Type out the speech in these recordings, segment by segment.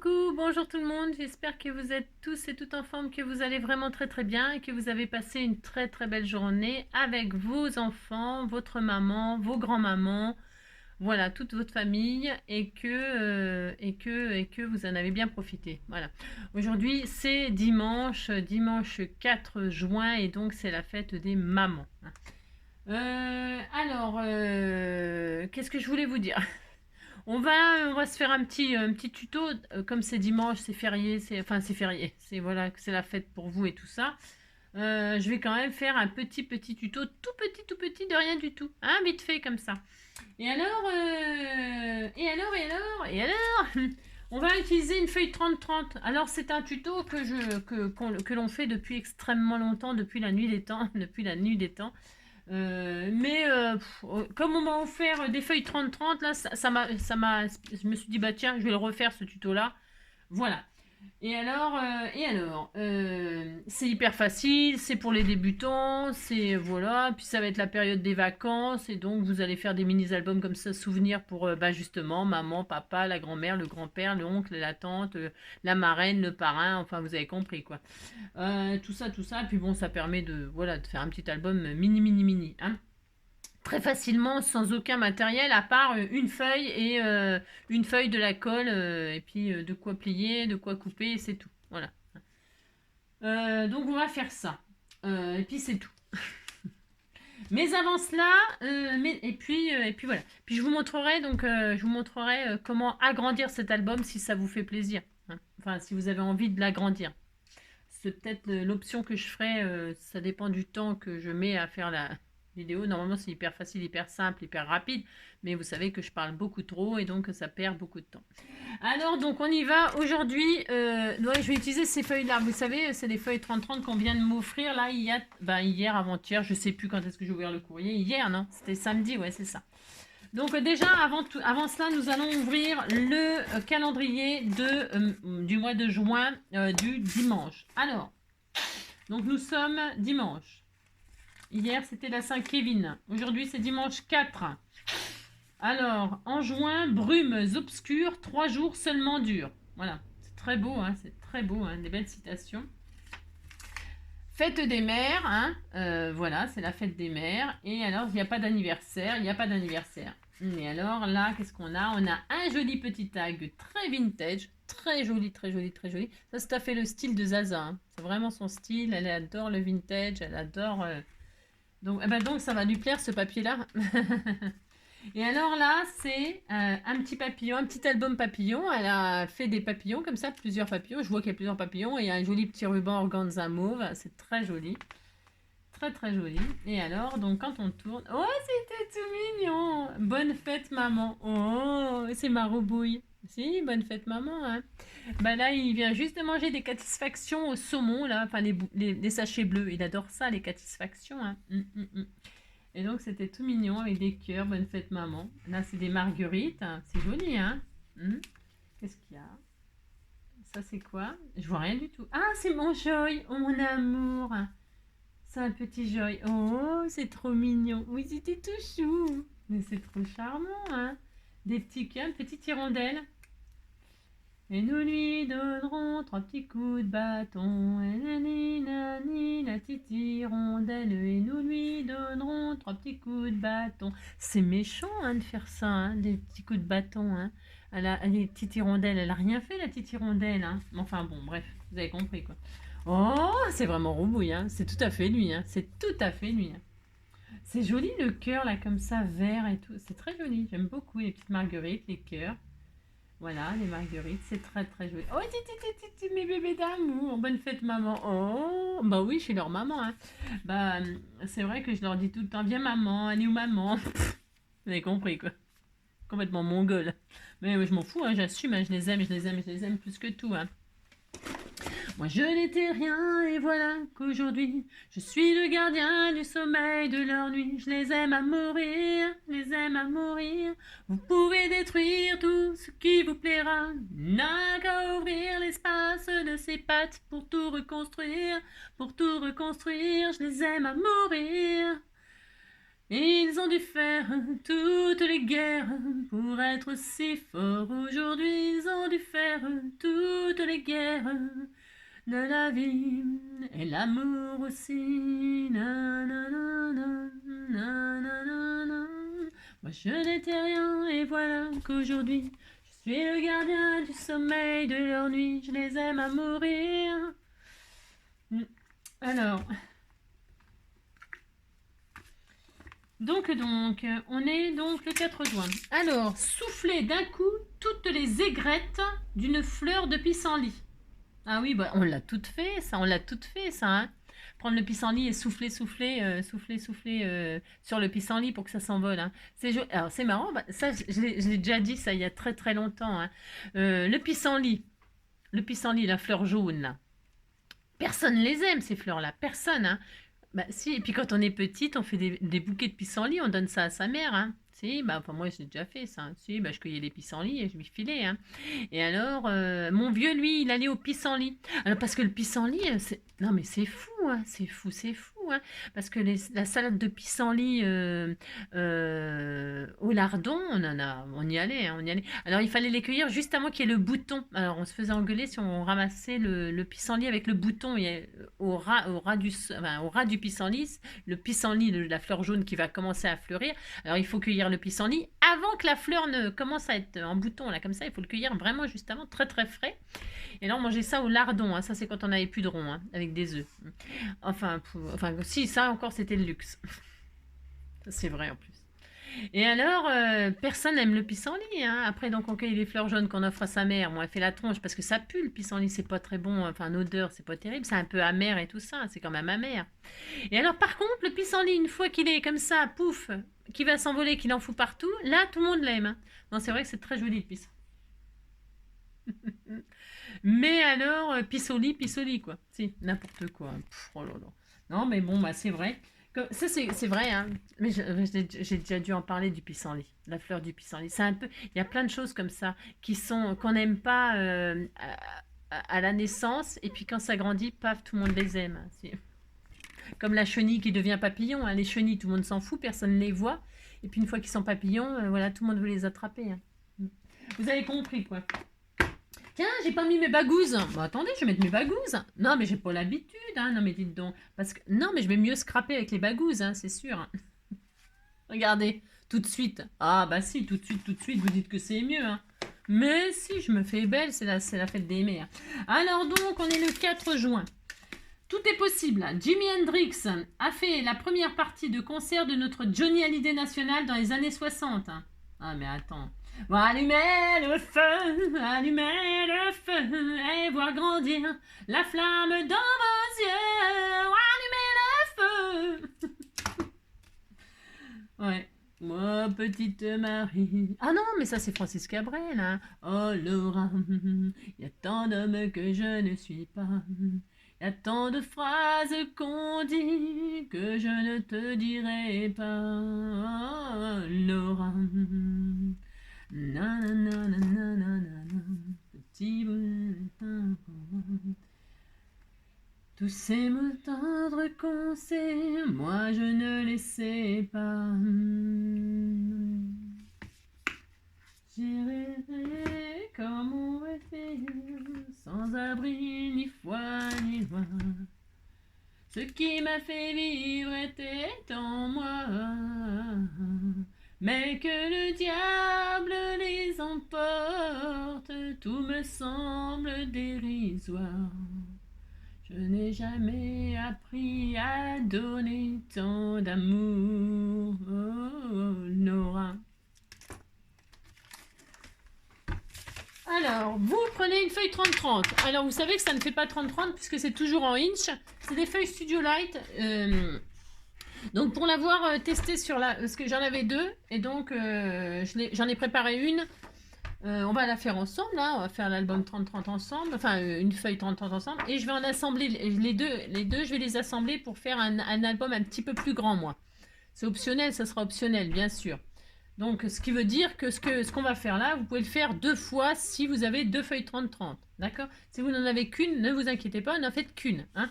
Coucou, bonjour tout le monde, j'espère que vous êtes tous et toutes en forme, que vous allez vraiment très très bien et que vous avez passé une très très belle journée avec vos enfants, votre maman, vos grands-mamans, voilà, toute votre famille et que vous en avez bien profité. Voilà. Aujourd'hui c'est dimanche 4 juin et donc c'est la fête des mamans. Qu'est-ce que je voulais vous dire? On va se faire un petit tuto, comme c'est dimanche, c'est férié, c'est férié, c'est voilà, c'est la fête pour vous et tout ça. Je vais quand même faire un petit tuto, tout petit, de rien du tout, hein, vite fait comme ça. Et alors, on va utiliser une feuille 30-30. Alors c'est un tuto que l'on fait depuis extrêmement longtemps, depuis la nuit des temps, depuis la nuit des temps. Comme on m'a offert des feuilles 30-30, là, je me suis dit, bah tiens, je vais le refaire ce tuto-là. Voilà. C'est hyper facile, c'est pour les débutants, c'est voilà, puis ça va être la période des vacances et donc vous allez faire des mini-albums comme ça, souvenirs pour justement maman, papa, la grand-mère, le grand-père, l'oncle, la tante, la marraine, le parrain, enfin vous avez compris quoi. Tout ça, puis bon, ça permet de voilà de faire un petit album mini, hein. Très facilement, sans aucun matériel, à part une feuille de la colle, et puis de quoi plier, de quoi couper, et c'est tout. Voilà. Donc on va faire ça. Et puis c'est tout. Mais avant cela, et puis voilà. Puis je vous montrerai comment agrandir cet album si ça vous fait plaisir, hein. Enfin, si vous avez envie de l'agrandir. C'est peut-être l'option que je ferai. Ça dépend du temps que je mets à faire la vidéo. Normalement, c'est hyper facile, hyper simple, hyper rapide. Mais vous savez que je parle beaucoup trop et donc ça perd beaucoup de temps. Alors, donc, on y va. Aujourd'hui, je vais utiliser ces feuilles-là. Vous savez, c'est des feuilles 30-30 qu'on vient de m'offrir là hier, avant-hier. Je sais plus quand est-ce que j'ai ouvert le courrier. Hier, non? C'était samedi, ouais, c'est ça. Donc déjà, avant cela, nous allons ouvrir le calendrier du mois de juin du dimanche. Alors, donc nous sommes dimanche. Hier, c'était la Saint-Kévin. Aujourd'hui, c'est dimanche 4. Alors, en juin, brumes obscures, 3 jours seulement durs. Voilà, c'est très beau, hein, des belles citations. Fête des mères, hein, voilà, c'est la fête des mères. Et alors, il n'y a pas d'anniversaire, Et alors là, qu'est-ce qu'on a? On a un joli petit tag très vintage, très joli, très joli, très joli. Ça, c'est tout à fait le style de Zaza, hein. C'est vraiment son style, elle adore le vintage, elle adore... donc ça va lui plaire ce papier-là. Et alors là, c'est un petit papillon, un petit album papillon. Elle a fait des papillons comme ça, plusieurs papillons. Je vois qu'il y a plusieurs papillons et il y a un joli petit ruban organza mauve. C'est très joli. Très très joli. Et alors, donc quand on tourne... Oh, c'était tout mignon. Bonne fête maman. Oh, c'est ma roubouille. Si, bonne fête maman, hein. Bah là, il vient juste de manger des satisfactions au saumon, là. Enfin, les sachets bleus. Il adore ça, les satisfactions, hein. Et donc, c'était tout mignon avec des cœurs. Bonne fête maman. Là, c'est des marguerites. C'est joli, hein. Qu'est-ce qu'il y a? Ça, c'est quoi? Je vois rien du tout. Ah, c'est mon Joy. Oh, mon amour. C'est un petit Joy. Oh, c'est trop mignon. Oui, c'était tout chou. Mais c'est trop charmant, hein. Des petits cœurs, petites hirondelles. Et nous lui donnerons 3 petits coups de bâton. Et nani, nani, la petite hirondelle. Et nous lui donnerons 3 petits coups de bâton. C'est méchant, hein, de faire ça, hein, des petits coups de bâton, hein. Les petites hirondelles, elle a rien fait, la petite hirondelle, hein. Enfin bon, bref, vous avez compris, quoi. Oh, c'est vraiment roubouille, hein. C'est tout à fait lui, hein. C'est tout à fait lui, hein. C'est joli le cœur là comme ça, vert et tout. C'est très joli. J'aime beaucoup les petites marguerites, les cœurs. Voilà, les marguerites, c'est très très joli. Oh, mes bébés d'amour. Bonne fête maman. Oh, bah oui, je suis leur maman, hein. Bah, c'est vrai que je leur dis tout le temps, viens maman, elle est où maman? Vous avez compris quoi. Complètement mongole. Mais je m'en fous, hein, j'assume, hein, je les aime plus que tout, hein. Moi je n'étais rien et voilà qu'aujourd'hui je suis le gardien du sommeil de leur nuit. Je les aime à mourir, Vous pouvez détruire tout ce qui vous plaira. N'a qu'à ouvrir l'espace de ses pattes pour tout reconstruire, Je les aime à mourir. Ils ont dû faire toutes les guerres pour être si forts aujourd'hui. Ils ont dû faire toutes les guerres de la vie et l'amour aussi. Na, na, na, na, na, na, na, na. Moi je n'étais rien et voilà qu'aujourd'hui je suis le gardien du sommeil de leur nuit. Je les aime à mourir. Alors, donc, on est donc le 4 juin. Alors, souffler d'un coup toutes les aigrettes d'une fleur de pissenlit. Ah oui, bah, on l'a toutes fait, ça, hein. Prendre le pissenlit et souffler sur le pissenlit pour que ça s'envole, hein. Alors, c'est marrant, bah, ça, je l'ai déjà dit, ça, il y a très très longtemps, hein. Le pissenlit, la fleur jaune, là. Personne les aime, ces fleurs-là, personne, hein. Bah si, et puis quand on est petite, on fait des bouquets de pissenlit, on donne ça à sa mère, hein. Si, bah enfin moi j'ai déjà fait ça, hein. Si, bah je cueillais les pissenlits et je lui filais, hein. Et alors, mon vieux, lui, il allait au pissenlit. Alors parce que le pissenlit, non mais c'est fou, hein, c'est fou, hein. Parce que la salade de pissenlit au lardon, on y allait, hein, on y allait. Alors il fallait les cueillir juste avant qu'il y ait le bouton. Alors on se faisait engueuler si on ramassait le pissenlit avec le bouton. Au ras du pissenlit, le pissenlit, la fleur jaune qui va commencer à fleurir. Alors il faut cueillir le pissenlit avant que la fleur ne commence à être en bouton, là comme ça. Il faut le cueillir vraiment juste avant, très très frais. Et alors manger ça au lardon, hein. Ça c'est quand on n'avait plus de rond, hein, avec des œufs. Enfin, si, ça encore c'était le luxe. C'est vrai en plus. Et alors, personne n'aime le pissenlit, hein. Après, donc, on cueille les fleurs jaunes qu'on offre à sa mère. Bon, elle fait la tronche parce que ça pue, le pissenlit, c'est pas très bon. Enfin, l'odeur, c'est pas terrible. C'est un peu amer et tout ça. C'est quand même amer. Et alors, par contre, le pissenlit, une fois qu'il est comme ça, pouf, qui va s'envoler, qu'il en fout partout, là, tout le monde l'aime, hein. Non, c'est vrai que c'est très joli, le pissenlit. Mais alors, pissenlit, quoi. Si, n'importe quoi. Pff, oh là là. Non, mais bon, bah, c'est vrai. Ça, c'est vrai, hein. Mais j'ai déjà dû en parler du pissenlit, la fleur du pissenlit. C'est un peu, il y a plein de choses comme ça qu'on n'aime pas à la naissance, et puis quand ça grandit, paf, tout le monde les aime, hein. Comme la chenille qui devient papillon, hein. Les chenilles, tout le monde s'en fout, personne ne les voit. Et puis une fois qu'ils sont papillons, voilà, tout le monde veut les attraper, hein. Vous avez compris, quoi. Tiens, j'ai pas mis mes bagouses. Bon, attendez, je vais mettre mes bagouses. Non, mais j'ai pas l'habitude, hein. Non, mais dites donc. Parce que... Non, mais je vais mieux scraper avec les bagouses, hein, c'est sûr. Regardez, tout de suite. Ah, bah si, tout de suite, vous dites que c'est mieux, hein. Mais si, je me fais belle, c'est la fête des mères. Alors donc, on est le 4 juin. Tout est possible. Jimi Hendrix a fait la première partie de concert de notre Johnny Hallyday National dans les années 60. Ah, mais attends. Bon, allumez le feu et voir grandir la flamme dans vos yeux. Allumez le feu. Ouais. Moi, petite Marie. Ah non, mais ça c'est Francis Cabrel, hein. Oh Laura, il y a tant d'hommes que je ne suis pas. Il y a tant de phrases qu'on dit que je ne te dirai pas. Oh, Laura. Petit tous ces mots tendres qu'on sait, moi je ne les sais pas. J'ai rêvé comme on rêvait, sans abri ni foi ni loi. Ce qui m'a fait vivre était en moi. Mais que le diable les emporte, tout me semble dérisoire. Je n'ai jamais appris à donner tant d'amour, oh, Nora. Alors, vous prenez une feuille 30-30. Alors, vous savez que ça ne fait pas 30-30 puisque c'est toujours en inch. C'est des feuilles Studio Light. Donc pour l'avoir testé parce que j'en avais deux et donc j'en ai préparé une. On va la faire ensemble, là. On va faire l'album 30-30 ensemble, enfin une feuille 30-30 ensemble, et je vais en assembler les deux, je vais les assembler pour faire un album un petit peu plus grand, moi. C'est optionnel, ça sera optionnel, bien sûr. Donc ce qui veut dire que ce qu'on va faire là, vous pouvez le faire 2 fois si vous avez 2 feuilles 30-30, d'accord? Si vous n'en avez qu'une, ne vous inquiétez pas, n'en faites qu'une, hein.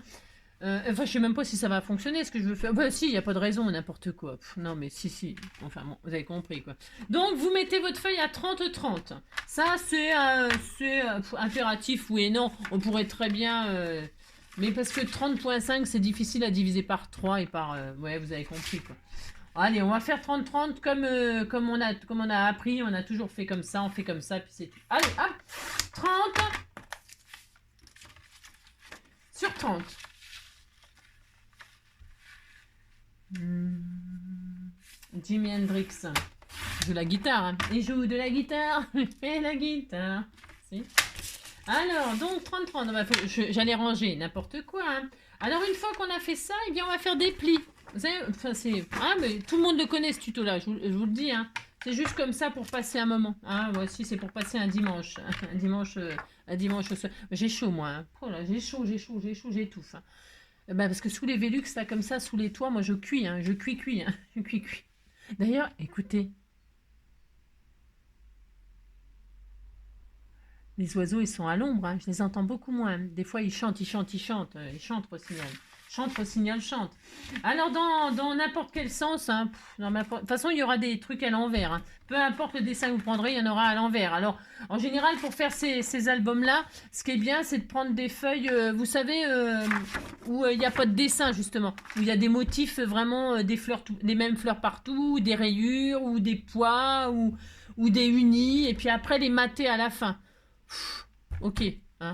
Enfin, je sais même pas si ça va fonctionner, ce que je veux faire. Bah si, il n'y a pas de raison, n'importe quoi. Non, mais si, si. Enfin, bon, vous avez compris, quoi. Donc, vous mettez votre feuille à 30-30. Ça, c'est impératif, oui et non. On pourrait très bien... Mais parce que 30,5, c'est difficile à diviser par 3 et par... ouais, vous avez compris, quoi. Allez, on va faire 30-30 comme on a appris. On a toujours fait comme ça, on fait comme ça, puis c'est tout. Allez, hop 30 sur 30. Jimi Hendrix joue la guitare. Hein. Il joue de la guitare. Et la guitare. Si. Alors, donc 30-30. J'allais ranger n'importe quoi. Hein. Alors, une fois qu'on a fait ça, eh bien, on va faire des plis. Vous savez, enfin, mais tout le monde le connaît ce tuto-là, je vous le dis. Hein. C'est juste comme ça pour passer un moment. Hein. Moi aussi, c'est pour passer un dimanche. Un dimanche au soir. J'ai chaud, moi. Hein. Oh là, j'ai chaud, j'étouffe. Hein. Bah, parce que sous les Vélux, là, comme ça, sous les toits, moi, je cuis. Hein. Je cuis. Hein. Je cuis. D'ailleurs, écoutez. Les oiseaux, ils sont à l'ombre, hein. Je les entends beaucoup moins. Des fois, ils chantent. Ils chantent, Rossignol. Chante. Alors, dans n'importe quel sens, hein, de toute façon, il y aura des trucs à l'envers. Hein. Peu importe le dessin que vous prendrez, il y en aura à l'envers. Alors, en général, pour faire ces albums-là, ce qui est bien, c'est de prendre des feuilles, vous savez, où il n'y a pas de dessin, justement. Où il y a des motifs, vraiment, des fleurs, les mêmes fleurs partout, des rayures, ou des pois, ou des unis, et puis après, les mater à la fin. Ok, hein.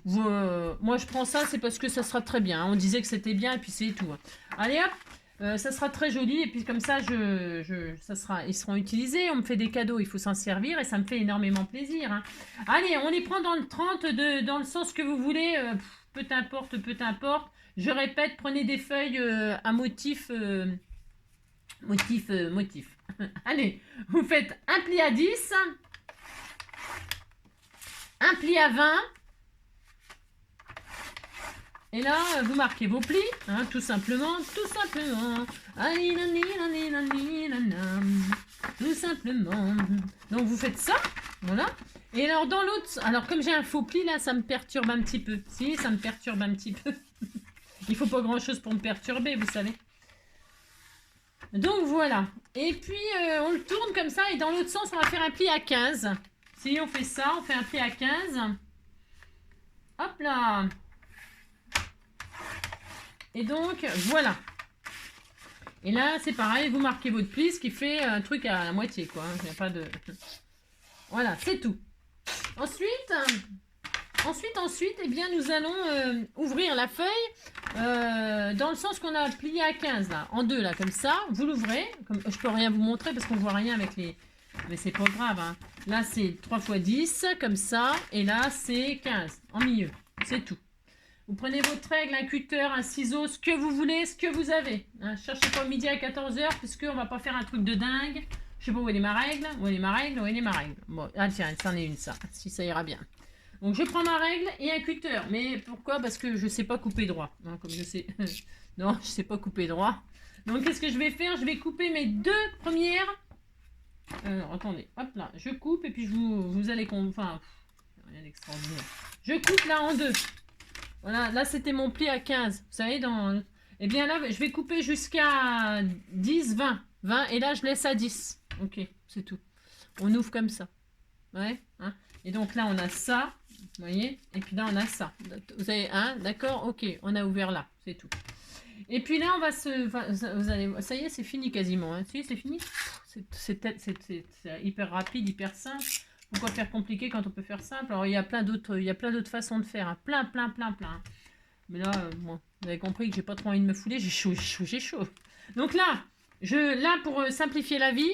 Moi je prends ça, c'est parce que ça sera très bien. Hein. On disait que c'était bien et puis c'est tout. Hein. Allez hop, ça sera très joli et puis comme ça, ils seront utilisés. On me fait des cadeaux, il faut s'en servir et ça me fait énormément plaisir. Hein. Allez, on les prend dans le 30, dans le sens que vous voulez. Peu importe. Je répète, prenez des feuilles à motif. Motif. Allez, vous faites un pli à 10. Un pli à 20. Et là, vous marquez vos plis, hein, tout simplement. Tout simplement. Donc vous faites ça, voilà. Et alors dans l'autre, alors comme j'ai un faux pli là, ça me perturbe un petit peu. Si, ça me perturbe un petit peu. Il faut pas grand chose pour me perturber, vous savez. Donc voilà. Et puis on le tourne comme ça et dans l'autre sens, on va faire un pli à 15. Si on fait ça, on fait un pli à 15. Hop là. Et donc, voilà. Et là, c'est pareil, vous marquez votre pli, ce qui fait un truc à la moitié, quoi. Il n'y a pas de... Voilà, c'est tout. Ensuite, eh bien, nous allons ouvrir la feuille dans le sens qu'on a plié à 15, là. En deux, là, comme ça. Vous l'ouvrez. Je peux rien vous montrer parce qu'on voit rien avec les... Mais c'est pas grave, hein. Là, c'est 3 x 10, comme ça. Et là, c'est 15, en milieu. C'est tout. Vous prenez votre règle, un cutter, un ciseau, ce que vous voulez, ce que vous avez. Hein, cherchez pas midi à 14h, puisqu'on va pas faire un truc de dingue. Je sais pas où est ma règle. Où est ma règle. Bon, ah tiens, c'en est une, ça. Si ça ira bien. Donc, je prends ma règle et un cutter. Mais pourquoi? Parce que je sais pas couper droit. Hein, comme je sais... non, je sais pas couper droit. Donc, qu'est-ce que je vais faire? Je vais couper mes deux premières... attendez, hop là. Je coupe et puis vous allez... Enfin, rien d'extraordinaire. Je coupe là en deux. Voilà, là c'était mon pli à 15. Vous savez, eh bien là, je vais couper jusqu'à 10, 20. 20 et là je laisse à 10. Ok, c'est tout. On ouvre comme ça. Ouais. Hein. Et donc là on a ça. Vous voyez. Et puis là on a ça. Vous avez un, d'accord. Ok, on a ouvert là. C'est tout. Et puis là on va vous allez, ça y est, c'est fini quasiment. Hein. Si, c'est fini. C'est hyper rapide, hyper simple. Pourquoi faire compliqué quand on peut faire simple? Alors, il y a plein d'autres façons de faire. Hein. Plein. Mais là, bon, vous avez compris que j'ai pas trop envie de me fouler. J'ai chaud. Donc là, pour simplifier la vie,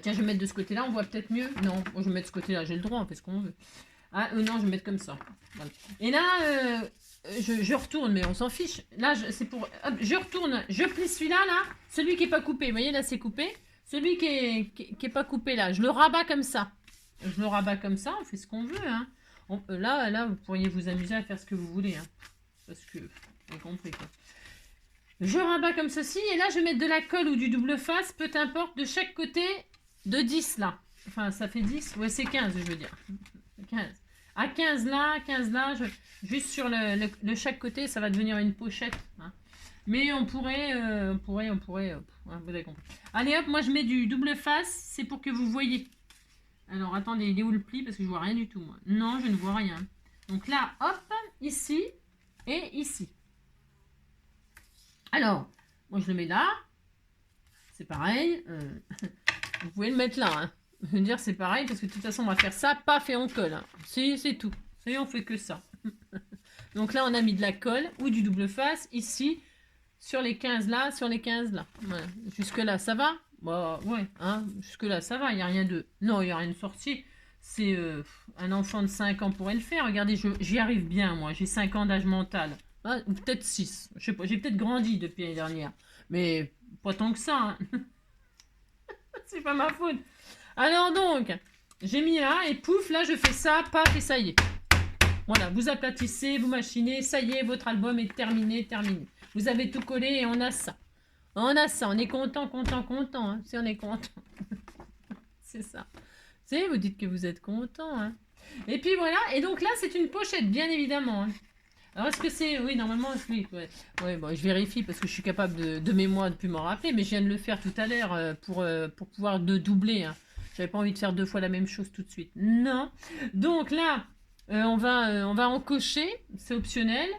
tiens, je vais mettre de ce côté-là. On voit peut-être mieux. Non, je vais mettre de ce côté-là. J'ai le droit, on fait ce qu'on veut. Ah, non, je vais mettre comme ça. Voilà. Et là, je retourne, mais on s'en fiche. Là, c'est pour... Hop, je retourne. Je plie celui-là, là. Celui qui n'est pas coupé. Vous voyez, là, c'est coupé. Celui qui est pas coupé là, je le rabats comme ça. On fait ce qu'on veut. Hein. Là, vous pourriez vous amuser à faire ce que vous voulez. Hein. Parce que, vous avez compris quoi. Je rabats comme ceci, et là, je vais mettre de la colle ou du double face, peu importe, de chaque côté de 10 là. Enfin, ça fait 10, ouais, c'est 15, je veux dire. 15. À 15 là, juste sur le chaque côté, ça va devenir une pochette. Hein. Mais on pourrait, vous avez compris. Allez hop, moi je mets du double face, c'est pour que vous voyez. Alors attendez, il est où le pli? Parce que je vois rien du tout, moi. Non, je ne vois rien. Donc là, hop, ici et ici. Alors, moi je le mets là. C'est pareil. Vous pouvez le mettre là. Hein. Je veux dire, c'est pareil, parce que de toute façon, on va faire ça, paf, et on colle. Hein. C'est tout. Et on fait que ça. Donc là, on a mis de la colle ou du double face ici, sur les 15 là, sur les 15 là. Voilà. Jusque-là, ça va? Bah ouais, hein, jusque-là, ça va, il n'y a rien de... Non, il n'y a rien de sorcier. C'est un enfant de 5 ans pourrait le faire. Regardez, j'y arrive bien, moi. J'ai 5 ans d'âge mental. Hein, ou peut-être 6. Je sais pas, j'ai peut-être grandi depuis l'année dernière. Mais pas tant que ça. Hein. C'est pas ma faute. Alors donc, j'ai mis là, et pouf, là, je fais ça, paf, et ça y est. Voilà, vous aplatissez, vous machinez, ça y est, votre album est terminé. Vous avez tout collé et on a ça. On a ça, on est content. Hein. Si on est content. C'est ça. C'est, vous dites que vous êtes content. Hein. Et puis voilà, et donc là, c'est une pochette, bien évidemment. Hein. Alors, est-ce que c'est... Oui, normalement, oui. Ouais, bon, je vérifie parce que je suis capable de mémoire de plus m'en rappeler, mais je viens de le faire tout à l'heure pour pouvoir doubler. Hein. J'avais pas envie de faire 2 fois la même chose tout de suite. Non. Donc là, on va encocher, c'est optionnel.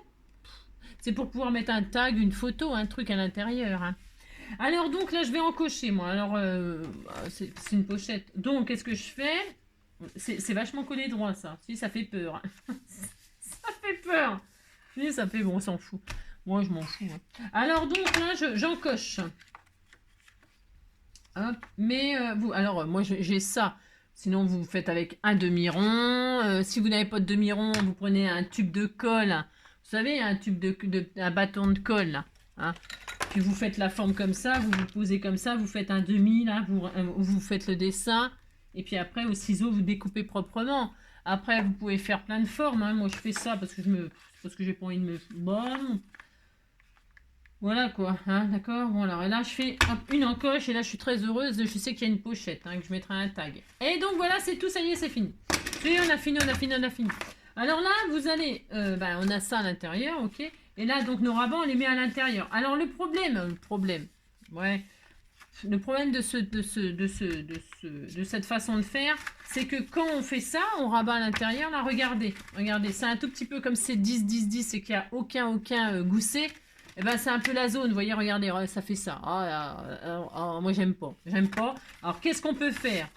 C'est pour pouvoir mettre un tag, une photo, un truc à l'intérieur. Hein. Alors donc là, je vais encocher, moi. Alors, c'est une pochette. Donc, qu'est-ce que je fais? C'est vachement collé droit, ça. Si, ça fait peur. Ça fait peur. Si, ça fait... Bon, on s'en fout. Moi, je m'en fous. Hein. Alors donc là, j'encoche. Hop. Mais, vous... Alors, moi, j'ai ça. Sinon, vous faites avec un demi-rond. Si vous n'avez pas de demi-rond, vous prenez un tube de colle. Vous savez, un tube un bâton de colle, là. Hein. Puis vous faites la forme comme ça, vous vous posez comme ça, vous faites un demi, là, vous faites le dessin. Et puis après, au ciseau, vous découpez proprement. Après, vous pouvez faire plein de formes. Hein. Moi, je fais ça parce que j'ai pas envie de me... Bon. Voilà quoi, hein, d'accord. Bon alors, et là je fais une encoche et là je suis très heureuse. Je sais qu'il y a une pochette, hein, que je mettrai un tag. Et donc voilà, c'est tout, ça y est, c'est fini. Et on a fini. Alors là, vous allez, on a ça à l'intérieur, ok. Et là, donc nos rabans, on les met à l'intérieur. Alors le problème de cette façon de faire, c'est que quand on fait ça, on rabat à l'intérieur. Là, regardez, c'est un tout petit peu comme c'est 10-10-10 et qu'il n'y a aucun gousset. Et ben c'est un peu la zone, vous voyez, regardez, ça fait ça. Moi j'aime pas. Alors qu'est-ce qu'on peut faire?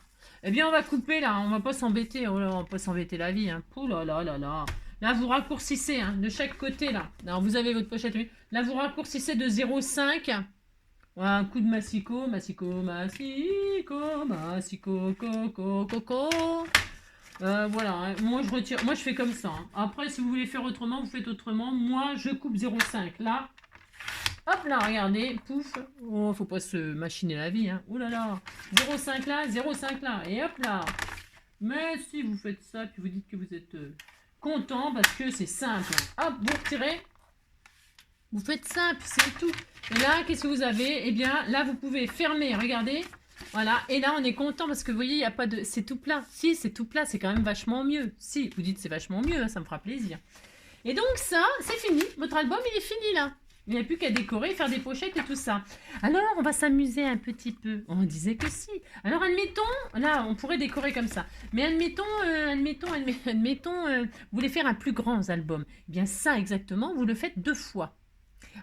Eh bien on va couper là, on va pas s'embêter, on va pas s'embêter la vie. Hein. Ouh là là là là. Là vous raccourcissez hein, de chaque côté là. Alors vous avez votre pochette, là vous raccourcissez de 0,5. Voilà, un coup de massicot, coco. Voilà, hein. Moi je retire, moi je fais comme ça. Hein. Après si vous voulez faire autrement, vous faites autrement. Moi je coupe 0,5 là. Hop là, regardez, pouf. Oh, faut pas se machiner la vie. Hein. Ouh là là. 0,5 là, 0,5 là. Et hop là. Mais si vous faites ça, puis vous dites que vous êtes content parce que c'est simple. Hop, vous retirez. Vous faites ça, puis c'est tout. Et là, qu'est-ce que vous avez? Eh bien, là, vous pouvez fermer, regardez. Voilà, et là, on est content parce que vous voyez, il n'y a pas de... C'est tout plat. Si, c'est tout plat, c'est quand même vachement mieux. Si, vous dites c'est vachement mieux, hein, ça me fera plaisir. Et donc ça, c'est fini. Votre album, il est fini là. Il n'y a plus qu'à décorer, faire des pochettes et tout ça. Alors, on va s'amuser un petit peu. On disait que si. Alors, admettons, là, on pourrait décorer comme ça. Mais admettons, vous voulez faire un plus grand album. Eh bien, ça, exactement, vous le faites 2 fois.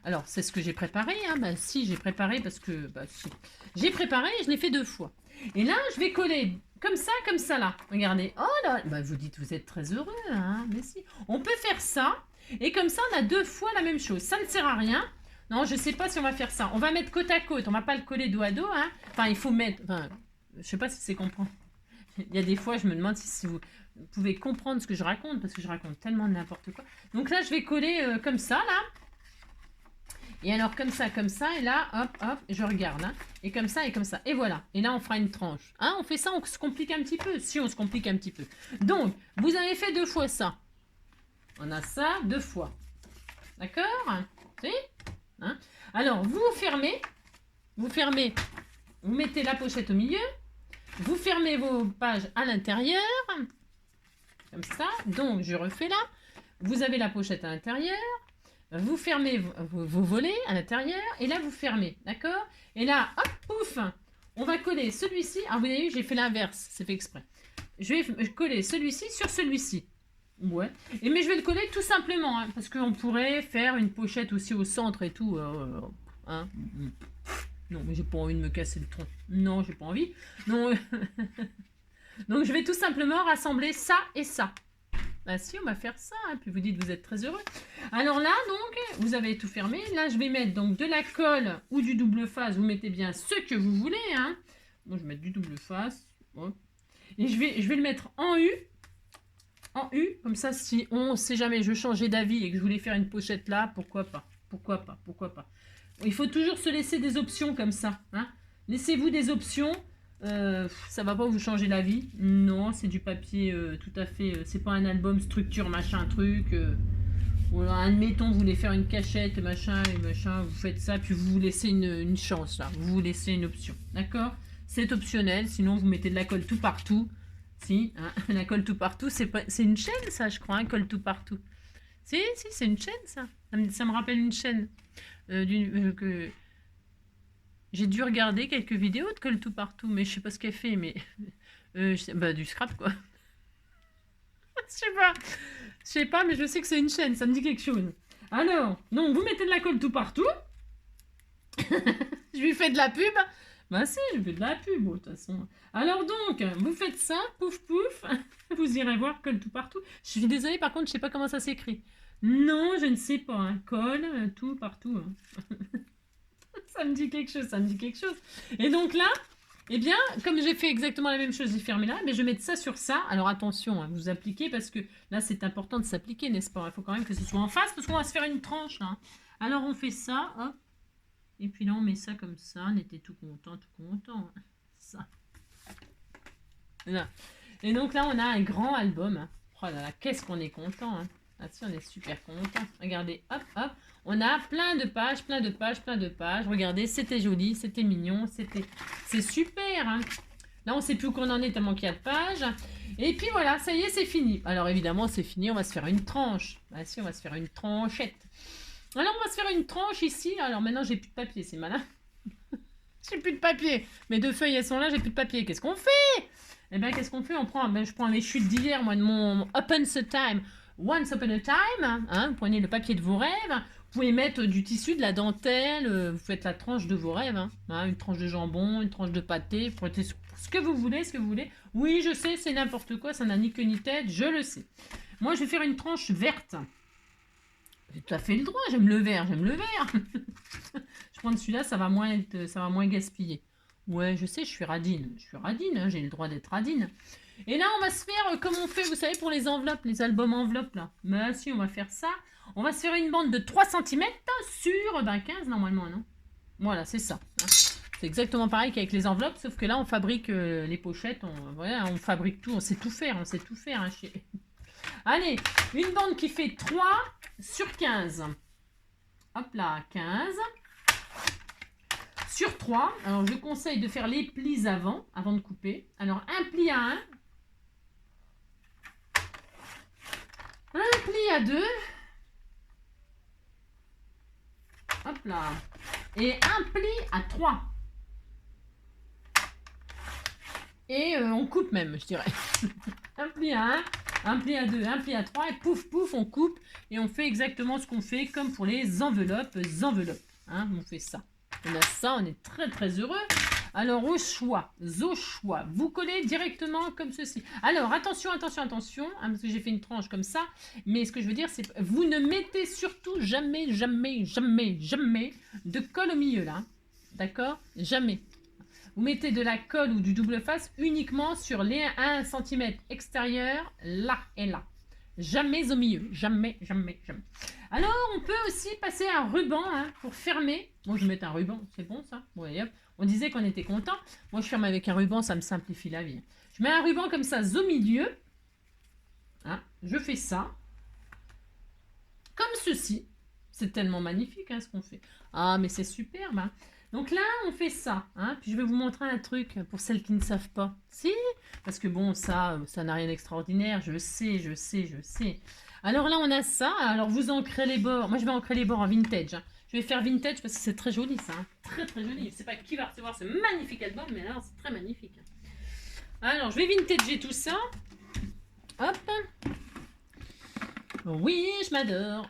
Alors, c'est ce que j'ai préparé. Hein. Ben, si, j'ai préparé parce que... si. J'ai préparé et je l'ai fait 2 fois. Et là, je vais coller comme ça, là. Regardez. Oh là, vous dites, vous êtes très heureux. Hein. Mais si. On peut faire ça. Et comme ça, on a 2 fois la même chose. Ça ne sert à rien. Non, je ne sais pas si on va faire ça. On va mettre côte à côte. On ne va pas le coller dos à dos. Hein. Enfin, il faut mettre... Enfin, je ne sais pas si c'est comprendre. Il y a des fois, je me demande si vous pouvez comprendre ce que je raconte. Parce que je raconte tellement n'importe quoi. Donc là, je vais coller comme ça, là. Et alors, comme ça, et là, hop, je regarde. Hein. Et comme ça, et voilà. Et là, on fera une tranche. Hein, on fait ça, on se complique un petit peu. Si, on se complique un petit peu. Donc, vous avez fait 2 fois ça. On a ça 2 fois. D'accord? Si? Hein? Alors, vous fermez. Vous mettez la pochette au milieu. Vous fermez vos pages à l'intérieur. Comme ça. Donc, je refais là. Vous avez la pochette à l'intérieur. Vous fermez vos volets à l'intérieur. Et là, vous fermez. D'accord? Et là, hop, pouf! On va coller celui-ci. Ah, vous avez vu, j'ai fait l'inverse. C'est fait exprès. Je vais coller celui-ci sur celui-ci. Ouais. Mais je vais le coller tout simplement. Hein, parce qu'on pourrait faire une pochette aussi au centre et tout. Hein. Non, mais j'ai pas envie de me casser le tronc. Non, j'ai pas envie. Non. Donc, je vais tout simplement rassembler ça et ça. Ah si, on va faire ça. Hein. Puis vous dites que vous êtes très heureux. Alors là, donc, vous avez tout fermé. Là, je vais mettre donc de la colle ou du double face. Vous mettez bien ce que vous voulez. Hein. Bon, je vais mettre du double face. Ouais. Et je vais le mettre en U. En U. Comme ça, si on sait jamais, je changeais d'avis et que je voulais faire une pochette là, pourquoi pas? Pourquoi pas? Pourquoi pas? Il faut toujours se laisser des options comme ça. Hein. Laissez-vous des options. Ça va pas vous changer la vie. Non, c'est du papier tout à fait. C'est pas un album structure machin truc. Voilà, admettons, vous voulez faire une cachette machin et machin. Vous faites ça, puis vous vous laissez une chance là. Vous vous laissez une option. D'accord? C'est optionnel. Sinon, vous mettez de la colle tout partout. Si, hein, la colle tout partout, c'est une chaîne ça, je crois, hein, colle tout partout. Si, c'est une chaîne ça. Ça me rappelle une chaîne. Que j'ai dû regarder quelques vidéos de colle tout partout, mais je sais pas ce qu'elle fait, mais bah du scrap quoi. Je sais pas, mais je sais que c'est une chaîne, ça me dit quelque chose. Alors, donc vous mettez de la colle tout partout. Je lui fais de la pub. Bah si, je fais de la pub, de toute façon. Alors donc, vous faites ça, pouf pouf. Vous irez voir colle tout partout. Je suis désolée, par contre, je sais pas comment ça s'écrit. Non, je ne sais pas. Hein. Colle tout partout. Hein. Ça me dit quelque chose, ça me dit quelque chose. Et donc là, eh bien, comme j'ai fait exactement la même chose, j'ai fermé là, mais je vais mettre ça sur ça. Alors attention, hein, vous appliquez parce que là, c'est important de s'appliquer, n'est-ce pas? Il faut quand même que ce soit en face parce qu'on va se faire une tranche là. Alors on fait ça, hop. Et puis là, on met ça comme ça. On était tout content, tout content. Hein. Ça. Là. Et donc là, on a un grand album. Hein. Oh là là, qu'est-ce qu'on est content. Hein. Ah si, on est super content. Regardez, hop, hop. On a plein de pages, plein de pages, plein de pages. Regardez, c'était joli, c'était mignon, c'est super. Hein. Là, on ne sait plus où qu'on en est tellement qu'il y a de pages. Et puis voilà, ça y est, c'est fini. Alors évidemment, c'est fini, on va se faire une tranche. Ah si, on va se faire une tranchette. Alors, on va se faire une tranche ici. Alors maintenant, j'ai plus de papier, c'est malin. J'ai plus de papier. Mes deux feuilles, elles sont là, j'ai plus de papier. Qu'est-ce qu'on fait? Eh bien, qu'est-ce qu'on fait? Je prends mes chutes d'hier, moi, de mon Once Upon a Time. Hein, vous prenez le papier de vos rêves. Vous pouvez mettre du tissu, de la dentelle. Vous faites la tranche de vos rêves. Hein, une tranche de jambon, une tranche de pâté. Vous prenez ce que vous voulez, ce que vous voulez. Oui, je sais, c'est n'importe quoi. Ça n'a ni queue ni tête. Je le sais. Moi, je vais faire une tranche verte. J'ai tout à fait le droit. J'aime le vert, j'aime le vert. Je prends celui-là, ça va moins gaspiller. Ouais, je sais, je suis radine. Je suis radine, hein, j'ai le droit d'être radine. Et là, on va se faire comme on fait, vous savez, pour les enveloppes, les albums enveloppes, là. Mais si, on va faire ça. On va se faire une bande de 3 cm sur 15 normalement, non? Voilà, c'est ça. Hein. C'est exactement pareil qu'avec les enveloppes, sauf que là, on fabrique les pochettes. On fabrique tout, on sait tout faire. On sait tout faire. Hein, Allez, une bande qui fait 3 sur 15. Hop là, 15. Sur 3. Alors, je conseille de faire les plis avant de couper. Alors, un pli à 1. Un pli à 2. Hop là. Et un pli à 3. Et on coupe même, je dirais. Un pli à 1. Un pli à 2, un pli à 3, et pouf, pouf, on coupe, et on fait exactement ce qu'on fait, comme pour les enveloppes. Hein, on fait ça. On a ça, on est très, très heureux. Alors, au choix, vous collez directement comme ceci. Alors, attention, attention, attention, hein, parce que j'ai fait une tranche comme ça, mais ce que je veux dire, c'est que vous ne mettez surtout jamais, jamais, jamais, jamais de colle au milieu, là. D'accord? Jamais. Vous mettez de la colle ou du double face uniquement sur les 1 cm extérieur, là et là. Jamais au milieu. Jamais, jamais, jamais. Alors, on peut aussi passer un ruban hein, pour fermer. Moi, je vais mettre un ruban. C'est bon, ça? Ouais, hop. On disait qu'on était content. Moi, je ferme avec un ruban. Ça me simplifie la vie. Je mets un ruban comme ça au milieu. Hein, je fais ça. Comme ceci. C'est tellement magnifique hein, ce qu'on fait. Ah, mais c'est superbe. Hein. Donc là, on fait ça. Hein. Puis je vais vous montrer un truc pour celles qui ne savent pas. Si, parce que bon, ça n'a rien d'extraordinaire. Je sais, je sais, je sais. Alors là, on a ça. Alors vous ancrez les bords. Moi, je vais ancrer les bords en vintage. Hein. Je vais faire vintage parce que c'est très joli, ça. Hein. Très, très joli. Je ne sais pas qui va recevoir ce magnifique album, mais alors, c'est très magnifique. Alors, je vais vintager tout ça. Hop. Oui, je m'adore.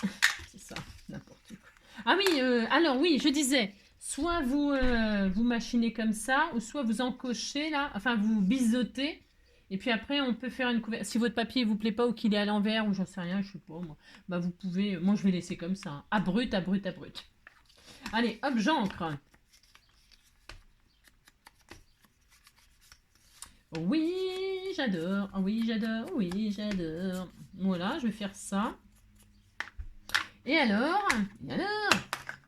C'est ça, n'importe quoi. Ah oui, alors oui, je disais, soit vous machinez comme ça, ou soit vous encochez là, enfin vous biseautez, et puis après on peut faire une couverture. Si votre papier vous plaît pas ou qu'il est à l'envers, ou j'en sais rien, je sais pas moi, bah vous pouvez, moi je vais laisser comme ça, hein. À brut, à brut, à brut. Allez, hop, j'encre. Oui, j'adore, oui, j'adore, oui, j'adore. Voilà, je vais faire ça. Et alors,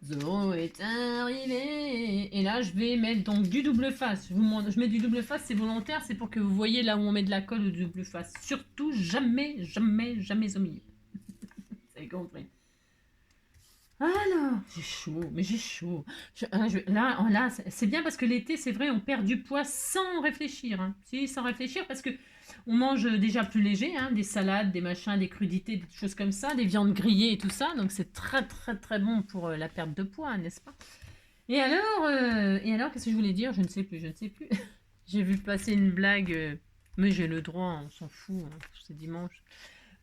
Zoro est arrivé. Et là, je vais mettre donc du double face. Je mets du double face, c'est volontaire, c'est pour que vous voyez là où on met de la colle ou du double face. Surtout, jamais, jamais, jamais au milieu. Vous avez compris. Alors, j'ai chaud, mais j'ai chaud. Là, c'est bien parce que l'été, c'est vrai, on perd du poids sans réfléchir. Hein. Si, sans réfléchir, parce que on mange déjà plus léger, hein, des salades, des machins, des crudités, des choses comme ça, des viandes grillées et tout ça. Donc c'est très très très bon pour la perte de poids, n'est-ce pas? Et alors, qu'est-ce que je voulais dire? Je ne sais plus, je ne sais plus. J'ai vu passer une blague, mais j'ai le droit, on s'en fout, hein, c'est dimanche.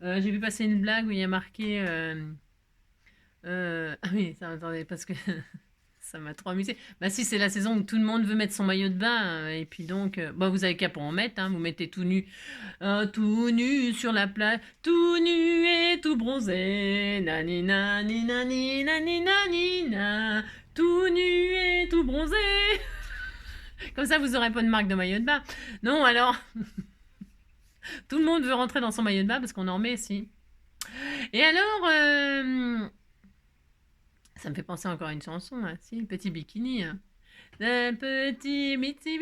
J'ai vu passer une blague où il y a marqué... ah oui, ça, attendez, parce que ça m'a trop amusé. Bah si, c'est la saison où tout le monde veut mettre son maillot de bain, et puis donc, bah vous avez qu'à pas en mettre, hein, vous mettez tout nu sur la plage, tout nu et tout bronzé, nani nani nani nani nani na, tout nu et tout bronzé. Comme ça, vous aurez pas de marque de maillot de bain. Non, alors, tout le monde veut rentrer dans son maillot de bain parce qu'on en met, si. Et alors, ça me fait penser encore à une chanson, hein, si, Petit Bikini. Hein. Un petit, petit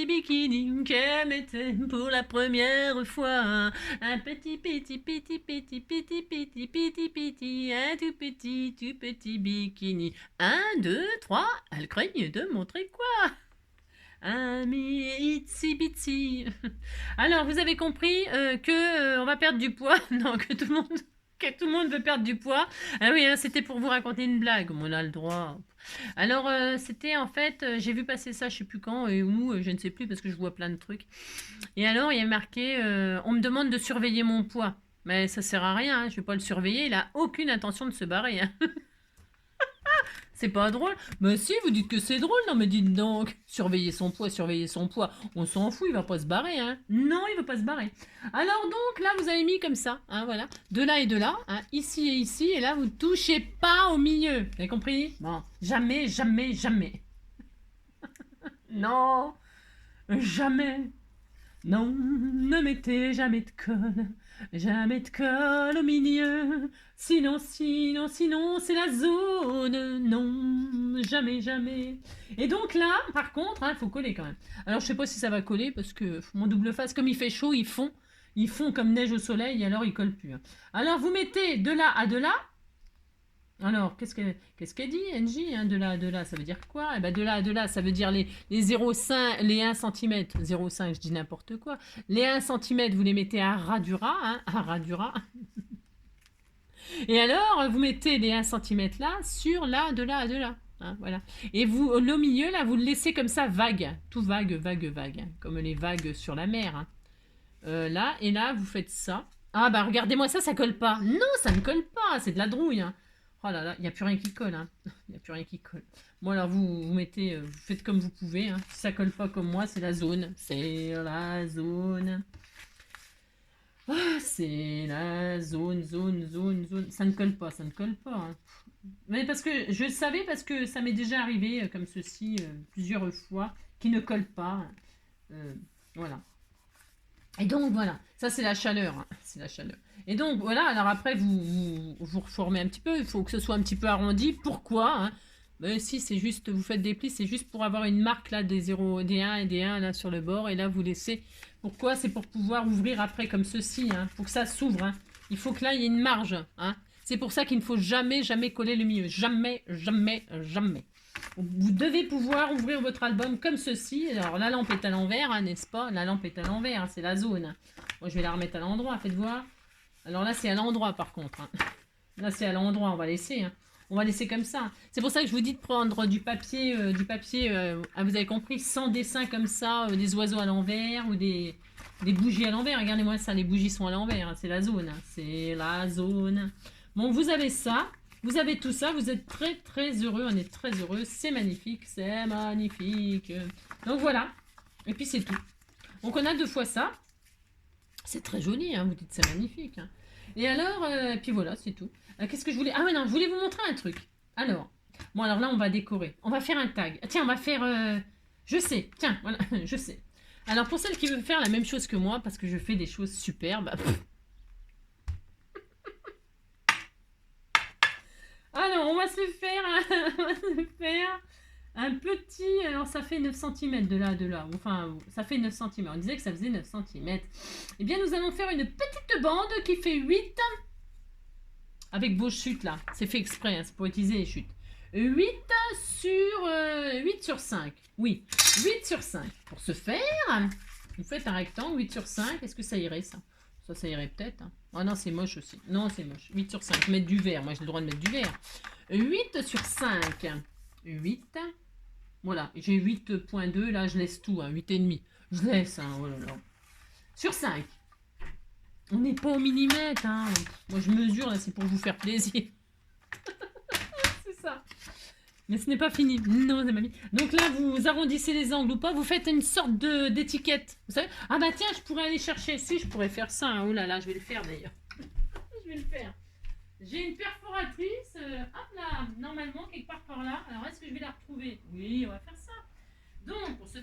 bikini qu'elle mettait pour la première fois. Un petit, un tout petit bikini. 1, 2, 3, elle craigne de montrer quoi? Un itsy bitsy. Alors, vous avez compris que on va perdre du poids. Non, que tout le monde veut perdre du poids. Ah oui, hein, c'était pour vous raconter une blague. On a le droit. Alors, c'était en fait, j'ai vu passer ça, je sais plus quand et où, je ne sais plus parce que je vois plein de trucs. Et alors, il y a marqué, on me demande de surveiller mon poids. Mais ça sert à rien, hein, je vais pas le surveiller. Il a aucune intention de se barrer. Hein. C'est pas drôle? Mais si, vous dites que c'est drôle, non mais dites donc. Surveiller son poids, surveiller son poids. On s'en fout, il va pas se barrer, hein. Non, il va pas se barrer. Alors donc, là, vous avez mis comme ça, hein, voilà. De là et de là, hein, ici et ici, et là, vous touchez pas au milieu. Vous avez compris? Bon, jamais, jamais, jamais. Non, jamais. Non, ne mettez jamais de colle. Jamais de colle au milieu. Sinon, c'est la zone. Non, jamais, jamais. Et donc là, par contre, il faut coller quand même. Alors, je sais pas si ça va coller parce que mon double face, comme il fait chaud, ils font comme neige au soleil et alors ils collent plus. Alors, vous mettez de là à de là. Alors, qu'est-ce qu'elle dit, NJ, hein, de là à de là, ça veut dire quoi? Eh ben, de là à de là, ça veut dire les 0,5, les 1 cm. 0,5, je dis n'importe quoi. Les 1 cm, vous les mettez à ras du ras, hein, à ras du ras. Et alors, vous mettez les 1 cm là, sur là, de là à de là. Hein, voilà. Et vous, au milieu, là, vous le laissez comme ça, vague. Tout vague, vague, vague. Hein, comme les vagues sur la mer. Hein. Là, et là, vous faites ça. Ah, bah, regardez-moi ça, ça colle pas. Non, ça ne colle pas, c'est de la drouille. Hein. Oh là là, il n'y a plus rien qui colle. Hein. Il n'y a plus rien qui colle. Bon, alors, vous mettez, vous faites comme vous pouvez. Hein. Si ça colle pas comme moi, c'est la zone. C'est la zone. Ah, c'est la zone, zone, zone, zone. Ça ne colle pas, ça ne colle pas. Hein. Mais parce que je le savais, parce que ça m'est déjà arrivé comme ceci plusieurs fois, qui ne colle pas. Voilà. Et donc voilà, ça c'est la chaleur, hein. C'est la chaleur. Et donc voilà, alors après vous reformez un petit peu, il faut que ce soit un petit peu arrondi. Pourquoi hein? Ben, si c'est juste, vous faites des plis, c'est juste pour avoir une marque là des 0, des 1 et des 1 là sur le bord, et là vous laissez. Pourquoi? C'est pour pouvoir ouvrir après comme ceci, hein, pour que ça s'ouvre. Hein. Il faut que là il y ait une marge. Hein. C'est pour ça qu'il ne faut jamais, jamais coller le milieu. Jamais, jamais, jamais. Vous devez pouvoir ouvrir votre album comme ceci. Alors, la lampe est à l'envers, hein, n'est-ce pas? La lampe est à l'envers, hein, c'est la zone. Moi, je vais la remettre à l'endroit, faites voir. Alors là, c'est à l'endroit, par contre. Hein. Là, c'est à l'endroit, on va laisser. Hein. On va laisser comme ça. C'est pour ça que je vous dis de prendre du papier, vous avez compris, sans dessin comme ça, des oiseaux à l'envers ou des bougies à l'envers. Regardez-moi ça, les bougies sont à l'envers. Hein. C'est la zone. Hein. C'est la zone. Bon, vous avez ça. Vous avez tout ça. Vous êtes très, très heureux. On est très heureux. C'est magnifique. C'est magnifique. Donc, voilà. Et puis, c'est tout. Donc, on a 2 fois ça. C'est très joli. Hein. Vous dites c'est magnifique. Hein. Et alors, puis voilà, c'est tout. Qu'est-ce que je voulais... Ah ouais, non, je voulais vous montrer un truc. Alors, bon, alors là, on va décorer. On va faire un tag. Tiens, on va faire... Je sais, tiens, voilà, je sais. Alors, pour celle qui veut faire la même chose que moi, parce que je fais des choses superbes... Alors, on va se faire... on va se faire un petit... Alors, ça fait 9 cm de là, Enfin, ça fait 9 cm. On disait que ça faisait 9 cm. Eh bien, nous allons faire une petite bande qui fait 8... Avec vos chutes là, c'est fait exprès, hein, c'est pour utiliser les chutes. 8 sur 5. Oui, 8 sur 5. Pour ce faire, vous faites un rectangle, 8 sur 5. Est-ce que ça irait ça? Ça irait peut-être. Hein. Oh non, c'est moche aussi. Non, c'est moche. 8 sur 5. Mettre du vert. Moi, j'ai le droit de mettre du vert. 8 sur 5. 8. Voilà, j'ai 8.2. Là, je laisse tout. Hein, 8,5. Je laisse. Hein, oh là là. Sur 5. On n'est pas au millimètre, hein. Moi, je mesure, là, c'est pour vous faire plaisir. C'est ça. Mais ce n'est pas fini. Non, c'est pas fini. Donc là, vous arrondissez les angles ou pas. Vous faites une sorte d'étiquette. Vous savez? Ah bah tiens, je pourrais aller chercher. Si, je pourrais faire ça. Hein. Oh là là, je vais le faire d'ailleurs. Je vais le faire. J'ai une perforatrice. Hop là, normalement, quelque part par là. Alors, est-ce que je vais la retrouver? Oui, on va faire ça. Donc, pour se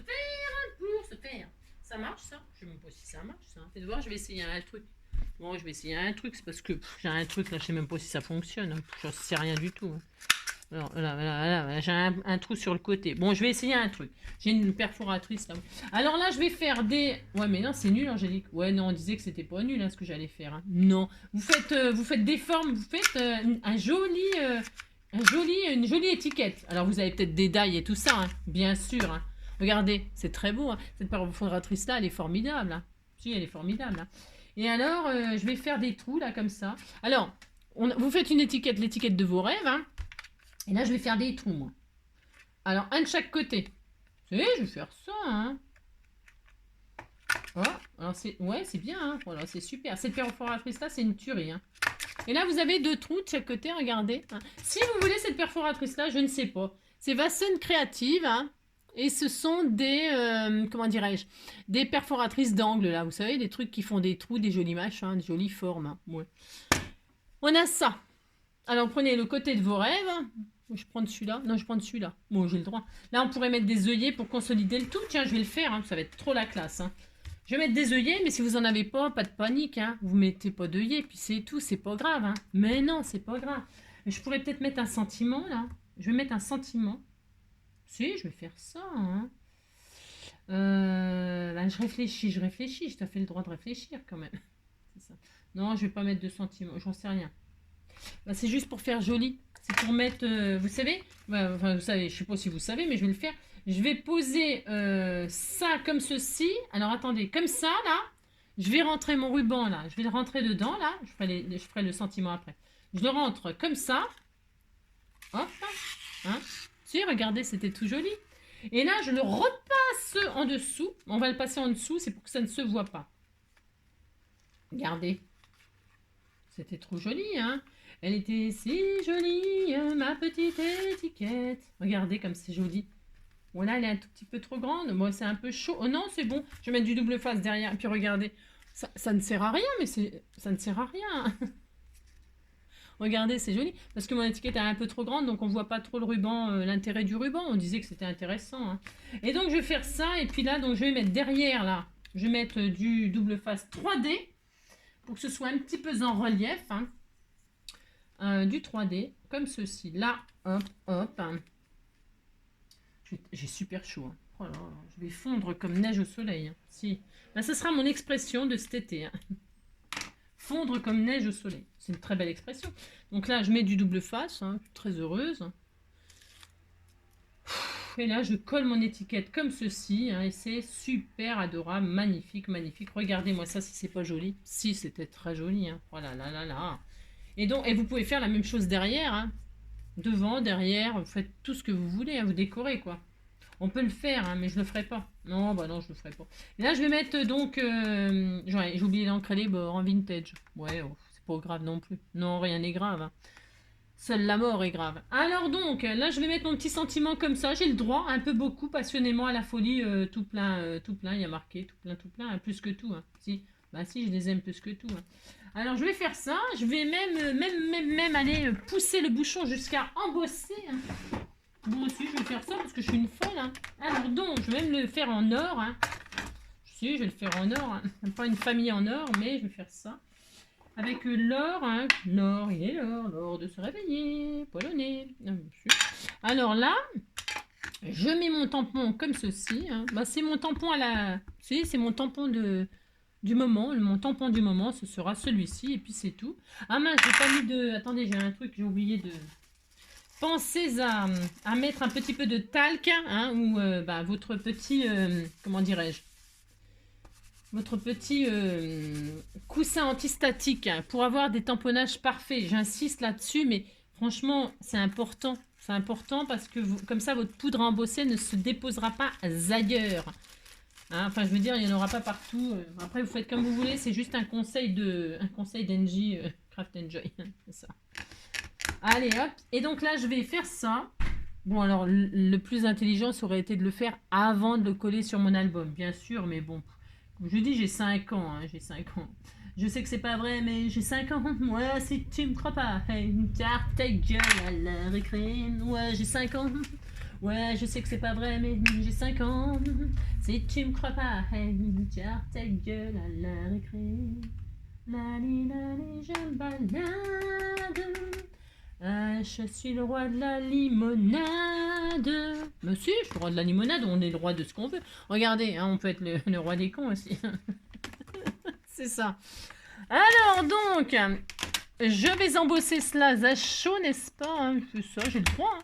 faire. Ça marche, ça? Je ne sais même pas si ça marche, ça. Faites voir, je vais essayer un truc. Bon, je vais essayer un truc, c'est parce que j'ai un truc là, je sais même pas si ça fonctionne. Hein. Je sais rien du tout. Hein. Alors là, j'ai un trou sur le côté. Bon, je vais essayer un truc. J'ai une perforatrice là. Alors là, je vais faire des... Ouais, mais non, c'est nul, Angélique. Ouais, non, on disait que c'était pas nul hein, ce que j'allais faire. Hein. Non. Vous faites des formes, vous faites une jolie étiquette. Alors, vous avez peut-être des dailles et tout ça, hein, bien sûr. Hein. Regardez, c'est très beau. Hein. Cette perforatrice là, elle est formidable. Hein. Si, elle est formidable. Hein. Et alors, je vais faire des trous, là, comme ça. Alors, vous faites une étiquette, l'étiquette de vos rêves. Hein. Et là, je vais faire des trous, moi. Alors, un de chaque côté. Vous savez, je vais faire ça, hein. Oh, alors ouais, c'est bien, hein. Voilà, c'est super. Cette perforatrice-là, c'est une tuerie, hein. Et là, vous avez 2 trous de chaque côté, regardez. Hein. Si vous voulez cette perforatrice-là, je ne sais pas. C'est Vassen Créative, hein. Et ce sont des, comment dirais-je, des perforatrices d'angle, là. Vous savez, des trucs qui font des trous, des jolis machins, des jolies formes. Hein. Ouais. On a ça. Alors, prenez le côté de vos rêves. Je prends celui-là. Non, je prends celui-là. Bon, j'ai le droit. Là, on pourrait mettre des œillets pour consolider le tout. Tiens, je vais le faire. Hein. Ça va être trop la classe. Hein. Je vais mettre des œillets, mais si vous n'en avez pas de panique. Hein. Vous mettez pas d'œillets, puis c'est tout. C'est pas grave. Hein. Mais non, c'est pas grave. Je pourrais peut-être mettre un sentiment, là. Je vais mettre un sentiment. Si, je vais faire ça. Hein. Ben, je réfléchis. Je t'ai fait le droit de réfléchir quand même. C'est ça. Non, je vais pas mettre de sentiments. J'en sais rien. Ben, c'est juste pour faire joli. C'est pour mettre, vous savez, enfin vous savez, je sais pas si vous savez, mais je vais le faire. Je vais poser ça comme ceci. Alors attendez, comme ça là. Je vais rentrer mon ruban là. Je vais le rentrer dedans là. Je ferai le sentiment après. Je le rentre comme ça. Hop. Hein. Si, regardez, c'était tout joli. Et là, je le repasse en dessous. On va le passer en dessous, c'est pour que ça ne se voit pas. Regardez. C'était trop joli, hein. Elle était si jolie, ma petite étiquette. Regardez comme c'est joli. Voilà, elle est un tout petit peu trop grande. Moi, c'est un peu chaud. Oh non, c'est bon. Je vais mettre du double face derrière. Et puis regardez. Ça ne sert à rien, mais ça ne sert à rien. Regardez, c'est joli. Parce que mon étiquette est un peu trop grande, donc on ne voit pas trop le ruban, l'intérêt du ruban. On disait que c'était intéressant. Hein. Et donc, je vais faire ça. Et puis là, donc, je vais mettre derrière, là, je vais mettre du double face 3D pour que ce soit un petit peu en relief. Hein. Du 3D, comme ceci. Là, hop, hop. Hein. J'ai super chaud. Hein. Oh là là, je vais fondre comme neige au soleil. Hein. Si. Ben, ce sera mon expression de cet été. Hein. fondre comme neige au soleil. C'est une très belle expression. Donc là, je mets du double face, hein, très heureuse. Et là, je colle mon étiquette comme ceci, hein, et c'est super adorable, magnifique, magnifique. Regardez-moi ça si c'est pas joli. Si, c'était très joli. Hein. Oh là là là là. Et donc, et vous pouvez faire la même chose derrière, hein. Devant, derrière, vous faites tout ce que vous voulez, hein, vous décorez quoi. On peut le faire, hein, mais je le ferai pas. Non, bah non, je le ferai pas. Et là, je vais mettre donc, j'ai oublié d'encrer les bords en vintage. Ouais, oh, c'est pas grave non plus. Non, rien n'est grave. Hein. Seule la mort est grave. Alors donc, là, je vais mettre mon petit sentiment comme ça. J'ai le droit, un peu beaucoup, passionnément à la folie, tout plein, tout plein. Il y a marqué tout plein, hein, plus que tout. Hein. Si, bah si, je les aime plus que tout. Hein. Alors, je vais faire ça. Je vais même aller pousser le bouchon jusqu'à embosser. Hein. Moi aussi, je vais faire ça parce que je suis une folle. Hein. Alors donc, je vais même le faire en or. Hein. Si, je vais le faire en or. Hein. Pas une famille en or, mais je vais faire ça. Avec l'or, hein. L'or, il est l'or de se réveiller, polonais. Alors là, je mets mon tampon comme ceci. Hein. Bah, c'est mon tampon à la... c'est mon tampon du moment. Mon tampon du moment, ce sera celui-ci. Et puis c'est tout. Ah mince, j'ai pas mis de... Attendez, j'ai un truc, j'ai oublié de... Pensez à mettre un petit peu de talc, hein, ou votre petit... comment dirais-je, votre petit coussin antistatique pour avoir des tamponnages parfaits. J'insiste là-dessus, mais franchement, c'est important. C'est important parce que comme ça, votre poudre à embosser ne se déposera pas ailleurs. Hein, enfin, je veux dire, il n'y en aura pas partout. Après, vous faites comme vous voulez. C'est juste un conseil d'Engie Craft Enjoy. C'est ça. Allez, hop. Et donc là, je vais faire ça. Bon, alors, le plus intelligent, ça aurait été de le faire avant de le coller sur mon album, bien sûr, mais bon... Comme je dis, j'ai 5 ans, hein, j'ai 5 ans. Je sais que c'est pas vrai, mais j'ai 5 ans. Ouais, si tu me crois pas, hey, tarte ta gueule à la récré. Ouais, j'ai 5 ans. Ouais, je sais que c'est pas vrai, mais j'ai 5 ans. Si tu me crois pas, hey, tarte ta gueule à la récré. Lali, lali, je me balade. Je suis le roi de la limonade. Monsieur, je suis le roi de la limonade, on est le roi de ce qu'on veut. Regardez, hein, on peut être le roi des cons aussi. C'est ça. Alors donc, je vais embosser cela à chaud, n'est-ce pas hein. C'est ça, j'ai le droit. Hein.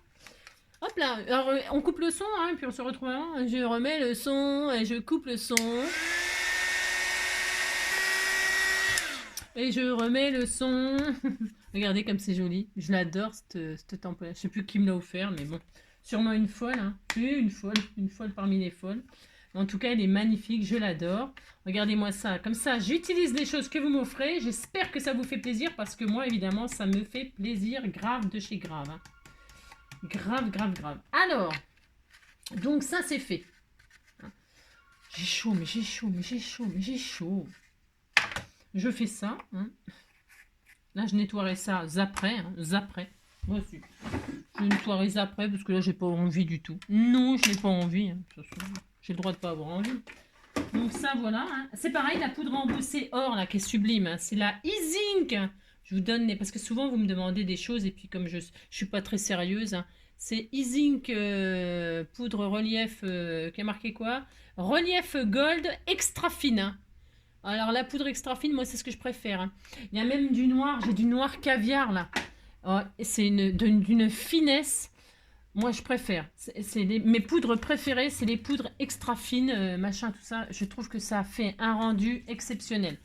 Hop là, alors on coupe le son, hein, puis on se retrouve. Hein. Je remets le son et je coupe le son. Et je remets le son. Regardez comme c'est joli. Je l'adore, cette tamponnage. Je sais plus qui me l'a offert, mais bon. Sûrement une folle. Hein. Une folle parmi les folles. En tout cas, elle est magnifique, je l'adore. Regardez-moi ça. Comme ça, j'utilise les choses que vous m'offrez. J'espère que ça vous fait plaisir parce que moi, évidemment, ça me fait plaisir. Grave de chez grave. Hein. Grave, grave, grave. Alors, donc ça, c'est fait. J'ai chaud, mais j'ai chaud, mais j'ai chaud, mais j'ai chaud. Je fais ça. Hein. Là, je nettoierai ça après. Hein, après. Voici. Je nettoierai après parce que là, j'ai pas envie du tout. Non, je n'ai pas envie. Hein. J'ai le droit de pas avoir envie. Donc ça, voilà. Hein. C'est pareil, la poudre embossée or, là, qui est sublime. Hein. C'est la E-Zinc. Je vous donne les... Parce que souvent, vous me demandez des choses et puis comme je suis pas très sérieuse... Hein, c'est E-Zinc poudre relief qui est marqué quoi? Relief gold extra fine. Hein. Alors la poudre extra fine, moi c'est ce que je préfère. Hein. Il y a même du noir, j'ai du noir caviar là. Oh, c'est d'une finesse. Moi je préfère. Mes poudres préférées, c'est les poudres extra fines, machin, tout ça. Je trouve que ça fait un rendu exceptionnel.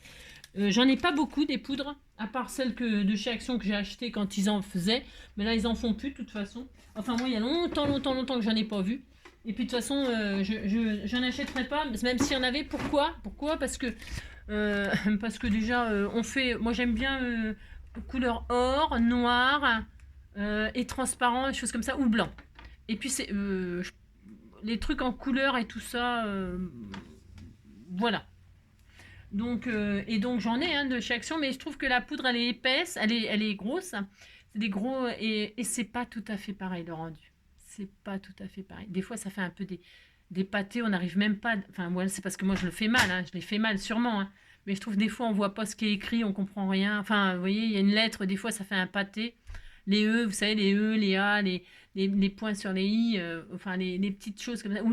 J'en ai pas beaucoup des poudres, à part celles de chez Action que j'ai achetées quand ils en faisaient. Mais là ils en font plus de toute façon. Enfin moi il y a longtemps que j'en ai pas vu. Et puis de toute façon, je n'en achèterai pas, même s'il y en avait. Pourquoi? Parce que déjà, on fait... Moi, j'aime bien couleur or, noir et transparent, des choses comme ça, ou blanc. Et puis, c'est les trucs en couleur et tout ça, voilà. Donc, et donc, j'en ai de chez Action, mais je trouve que la poudre, elle est épaisse, elle est grosse. C'est des gros... Et c'est pas tout à fait pareil, le rendu. C'est pas tout à fait pareil. Des fois, ça fait un peu des pâtés, on n'arrive même pas... Enfin, moi, c'est parce que moi, je le fais mal, hein, je les fais mal sûrement, hein. Mais je trouve des fois, on voit pas ce qui est écrit, on comprend rien. Enfin, vous voyez, il y a une lettre, des fois, ça fait un pâté. Les E, vous savez, les E, les A, les points sur les I, enfin, les petites choses comme ça, ou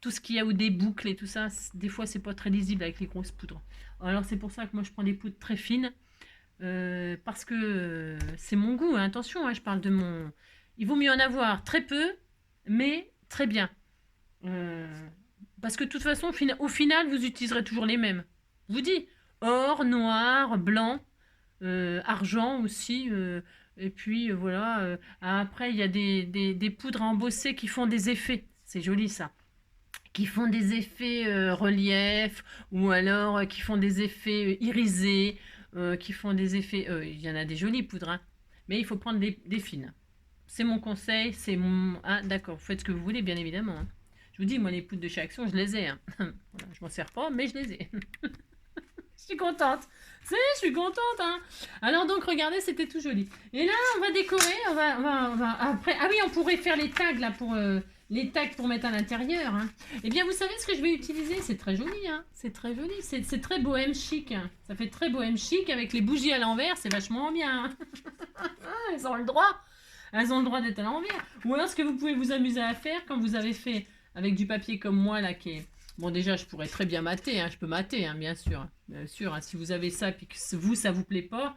tout ce qu'il y a, ou des boucles et tout ça, des fois, c'est pas très lisible avec les grosses poudres. Alors c'est pour ça que moi je prends des poudres très fines. Parce que c'est mon goût, hein. Attention, hein, je parle de mon... Il vaut mieux en avoir très peu, mais très bien. Euh, Parce que de toute façon, au final, vous utiliserez toujours les mêmes. Je vous dis, or, noir, blanc, argent aussi. Et puis voilà. Après, il y a des poudres à embosser qui font des effets. C'est joli ça. Qui font des effets relief ou alors qui font des effets irisés, qui font des effets. Il y en a des jolies poudres, hein, mais il faut prendre des fines. C'est mon conseil, c'est mon. Ah, d'accord, vous faites ce que vous voulez, bien évidemment, hein. Je vous dis, moi, les poudres de chez Action, je les ai, hein. Voilà, je m'en sers pas, mais je les ai. Je suis contente. Je suis contente, hein. Alors donc, regardez, c'était tout joli. Et là, on va décorer. Après. Ah oui, on pourrait faire les tags là pour les tags pour mettre à l'intérieur, hein. Eh bien, vous savez ce que je vais utiliser. C'est très joli, hein. C'est très joli. C'est très bohème chic, hein. Ça fait très bohème chic avec les bougies à l'envers. C'est vachement bien, hein. Elles ont le droit. Elles ont le droit d'être à l'envers. Ou alors, ce que vous pouvez vous amuser à faire quand vous avez fait avec du papier comme moi là qui est... Bon, déjà, je pourrais très bien mater, hein, je peux mater, hein, bien sûr. Bien sûr, hein, si vous avez ça et que vous, ça vous plaît pas,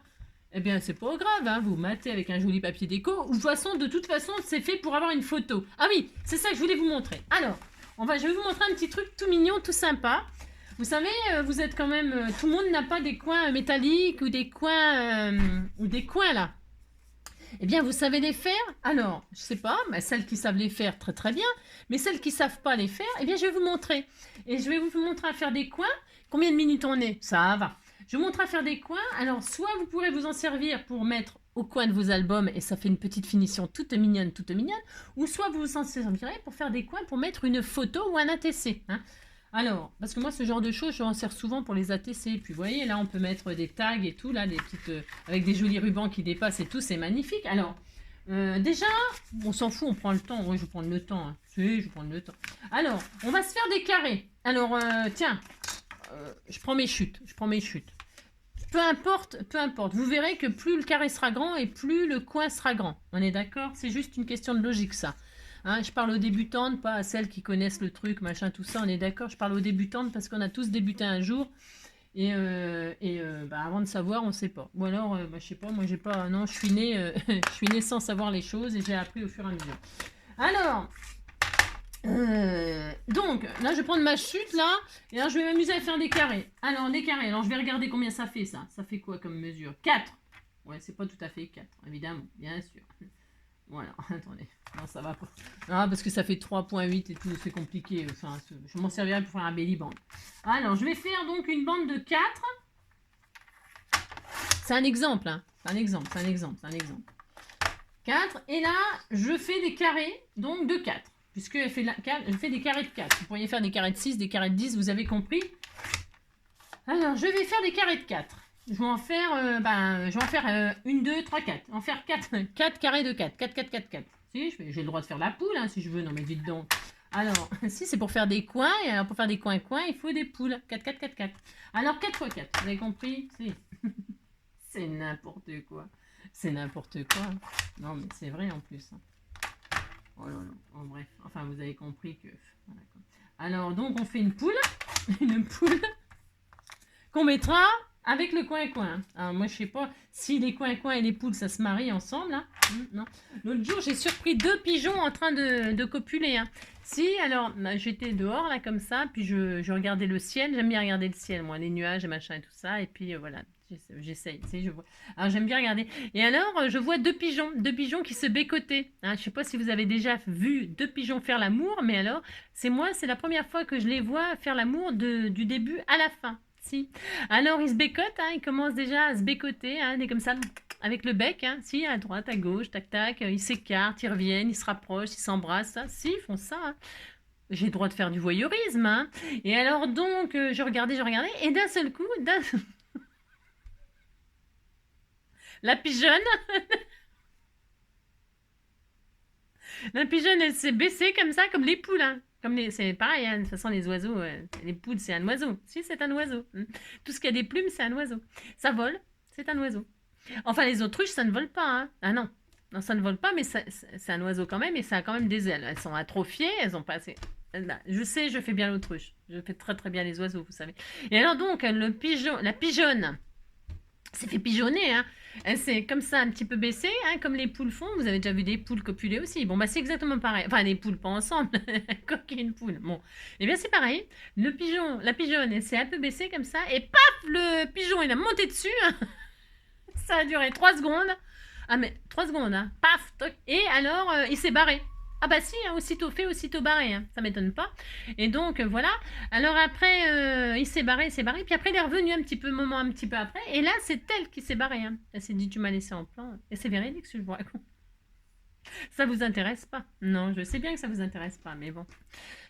eh bien, c'est pas grave, hein, vous matez avec un joli papier déco. De toute façon, c'est fait pour avoir une photo. Ah oui, c'est ça que je voulais vous montrer. Alors, je vais vous montrer un petit truc tout mignon, tout sympa. Vous savez, vous êtes quand même... tout le monde n'a pas des coins métalliques ou des coins là. Eh bien, vous savez les faire? Alors, je sais pas, mais celles qui savent les faire, très très bien. Mais celles qui savent pas les faire, eh bien, je vais vous montrer. Et je vais vous montrer à faire des coins. Combien de minutes on est? Ça va. Je vous montre à faire des coins. Alors, soit vous pourrez vous en servir pour mettre au coin de vos albums et ça fait une petite finition toute mignonne, ou soit vous vous en servirez pour faire des coins pour mettre une photo ou un ATC, hein. Alors, parce que moi, ce genre de choses, je m'en sers souvent pour les ATC. Puis, vous voyez, là, on peut mettre des tags et tout, là, des petites, avec des jolis rubans qui dépassent et tout, c'est magnifique. Alors, déjà, on s'en fout, on prend le temps. Oui, je vais prendre le temps, hein. Si, je vais prendre le temps. Alors, on va se faire des carrés. Alors, tiens, je prends mes chutes. Peu importe. Vous verrez que plus le carré sera grand et plus le coin sera grand. On est d'accord? C'est juste une question de logique, ça. Hein, je parle aux débutantes, pas à celles qui connaissent le truc, machin, tout ça, on est d'accord. Je parle aux débutantes parce qu'on a tous débuté un jour. Et avant de savoir, on ne sait pas. Ou alors, je sais pas, moi j'ai pas. Non, je suis née, je suis née sans savoir les choses et j'ai appris au fur et à mesure. Alors, donc, là je vais prendre ma chute là, et alors je vais m'amuser à faire des carrés. Alors, des carrés, alors je vais regarder combien ça fait ça. Ça fait quoi comme mesure? 4. Ouais, c'est pas tout à fait 4, évidemment, bien sûr. Voilà, attendez. Non, ça va pas. Ah, parce que ça fait 3,8 et tout, c'est compliqué. Enfin, je m'en servirai pour faire un belly band. Alors, je vais faire donc une bande de 4. C'est un exemple, hein. C'est un exemple. 4. Et là, je fais des carrés, donc de 4. Puisque je fais des carrés de 4. Vous pourriez faire des carrés de 6, des carrés de 10, vous avez compris. Alors, je vais faire des carrés de 4. Je vais en faire, 1, 2, 3, 4. En faire 4 carrés de 4. 4, 4, 4, 4. Si, j'ai le droit de faire la poule, hein, si je veux. Non, mais dites donc. Alors, si, c'est pour faire des coins. Et alors, pour faire des coins, il faut des poules. 4, 4, 4, 4. Alors, 4 x 4. Vous avez compris? Si. C'est n'importe quoi. C'est n'importe quoi. Non, mais c'est vrai en plus. Oh là là. En bref. Enfin, vous avez compris que... Voilà, quoi. Alors, donc, on fait une poule. Une poule qu'on mettra avec le coin-coin. Alors, moi, je sais pas si les coins-coins et les poules, ça se marie ensemble. Hein. Non. L'autre jour, j'ai surpris 2 pigeons en train de copuler. Hein. Si, alors, j'étais dehors, là, comme ça, puis je regardais le ciel. J'aime bien regarder le ciel, moi, les nuages et machin et tout ça. Et puis, voilà, j'essaye, tu sais, je vois. Alors, j'aime bien regarder. Et alors, je vois 2 pigeons qui se bécotaient. Hein. Je sais pas si vous avez déjà vu 2 pigeons faire l'amour, mais alors, c'est la première fois que je les vois faire l'amour du début à la fin. Si. Alors, ils se bécotent, hein, ils commencent déjà à se bécoter, hein, comme ça, avec le bec, hein, si, à droite, à gauche, tac, tac, ils s'écartent, ils reviennent, ils se rapprochent, ils s'embrassent, hein, si, ils font ça. Hein. J'ai le droit de faire du voyeurisme, hein. Et alors, donc, je regardais, et d'un seul coup, la pigeonne, elle s'est baissée comme ça, comme les poules, hein. C'est pareil, hein, de toute façon, les oiseaux, les poules, c'est un oiseau. Si, c'est un oiseau. Tout ce qui a des plumes, c'est un oiseau. Ça vole, c'est un oiseau. Enfin, les autruches, ça ne vole pas. Hein. Ah non. Non, ça ne vole pas, mais c'est un oiseau quand même, et ça a quand même des ailes. Elles sont atrophiées, elles ont pas assez... Là, je sais, je fais bien l'autruche. Je fais très très bien les oiseaux, vous savez. Et alors donc, le pigeon, la pigeonne s'est fait pigeonner, hein. Elle s'est comme ça un petit peu baissée, hein, comme les poules font. Vous avez déjà vu des poules copuler aussi. Bon, bah c'est exactement pareil. Enfin, des poules pas ensemble. Un coq et une poule. Bon, eh bien c'est pareil. Le pigeon, la pigeonne, elle s'est un peu baissée comme ça. Et paf, le pigeon, il a monté dessus. Ça a duré 3 secondes. Ah mais 3 secondes, hein. Paf, toc. Et alors, il s'est barré. Ah bah si, hein, aussitôt fait, aussitôt barré, hein. Ça m'étonne pas. Et donc, voilà. Alors après, il s'est barré, puis après il est revenu un petit peu, moment un petit peu après, et là c'est elle qui s'est barrée, hein. Elle s'est dit tu m'as laissé en plan, et c'est véridique ce que je vous raconte. Ça vous intéresse pas? Non, je sais bien que ça vous intéresse pas, mais bon.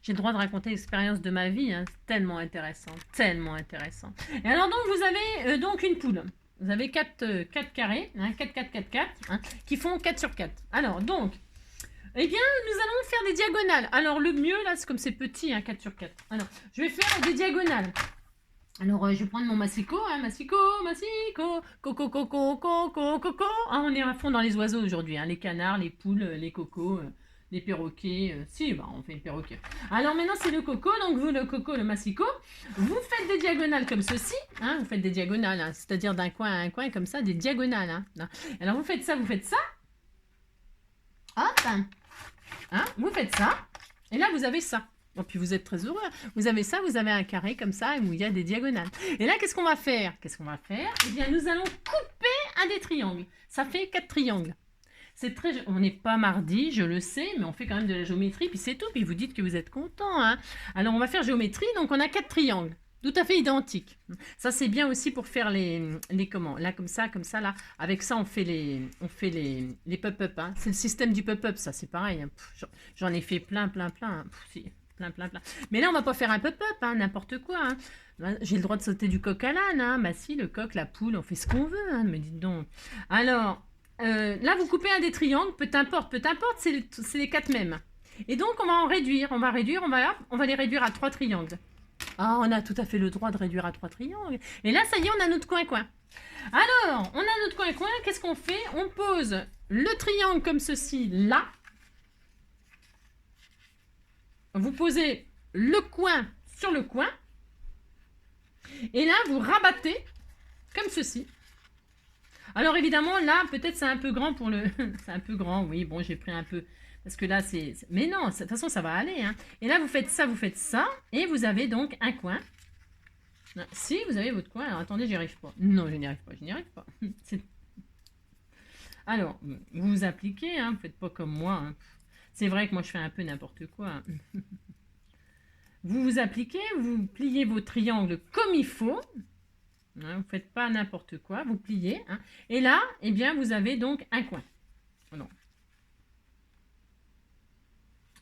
J'ai le droit de raconter l'expérience de ma vie, hein. C'est tellement intéressant, tellement intéressant. Et alors donc vous avez donc une poule. Vous avez 4 carrés, hein, 4, 4, 4, 4, hein, qui font 4 sur 4. Alors donc, eh bien, nous allons faire des diagonales. Alors, le mieux, là, c'est comme c'est petit, hein, 4 sur 4. Alors, je vais faire des diagonales. Alors, je vais prendre mon massico, hein, massico, coco, coco, coco, coco. Ah, on est à fond dans les oiseaux aujourd'hui, hein, les canards, les poules, les cocos, les perroquets. Si, bah, on fait les perroquets. Alors, maintenant, c'est le coco. Donc, vous, le coco, le massico, vous faites des diagonales comme ceci. Hein, vous faites des diagonales, hein, c'est-à-dire d'un coin à un coin, comme ça, des diagonales. Hein. Alors, vous faites ça, vous faites ça. Hop, hein, vous faites ça, et là vous avez ça. Et puis vous êtes très heureux. Vous avez ça, vous avez un carré comme ça où il y a des diagonales. Et là, qu'est-ce qu'on va faire? Eh bien, nous allons couper un des triangles. Ça fait 4 triangles. C'est très... On n'est pas mardi, je le sais, mais on fait quand même de la géométrie, puis c'est tout. Puis vous dites que vous êtes content. Hein. Alors on va faire géométrie, donc on a 4 triangles. Tout à fait identiques. Ça c'est bien aussi pour faire les comment? Là comme ça, là. Avec ça on fait les pop-up. Hein. C'est le système du pop-up, ça c'est pareil. Hein. J'en ai fait plein. Hein. Si, plein. Mais là on va pas faire un pop-up, hein, n'importe quoi. Hein. J'ai le droit de sauter du coq à l'âne. Hein. Bah si, le coq, la poule, on fait ce qu'on veut. Hein. Mais dites donc. Alors, là vous coupez un des triangles, peu importe, c'est les 4 mêmes. Et donc on va en réduire, on va les réduire à 3 triangles. Ah, on a tout à fait le droit de réduire à 3 triangles. Et là, ça y est, on a notre coin-coin. Alors, on a notre coin-coin. Qu'est-ce qu'on fait? On pose le triangle comme ceci, là. Vous posez le coin sur le coin. Et là, vous rabattez comme ceci. Alors, évidemment, là, peut-être c'est un peu grand pour le... c'est un peu grand, oui. Bon, j'ai pris un peu... Parce que là, c'est... Mais non, de toute façon, ça va aller. Hein. Et là, vous faites ça. Et vous avez donc un coin. Si, vous avez votre coin. Alors, attendez, j'y arrive pas. Non, je n'y arrive pas. Alors, vous vous appliquez, hein, vous faites pas comme moi. Hein. C'est vrai que moi, je fais un peu n'importe quoi. Hein. Vous vous appliquez, vous pliez vos triangles comme il faut. Hein, vous faites pas n'importe quoi, vous pliez. Hein. Et là, eh bien, vous avez donc un coin. Voilà.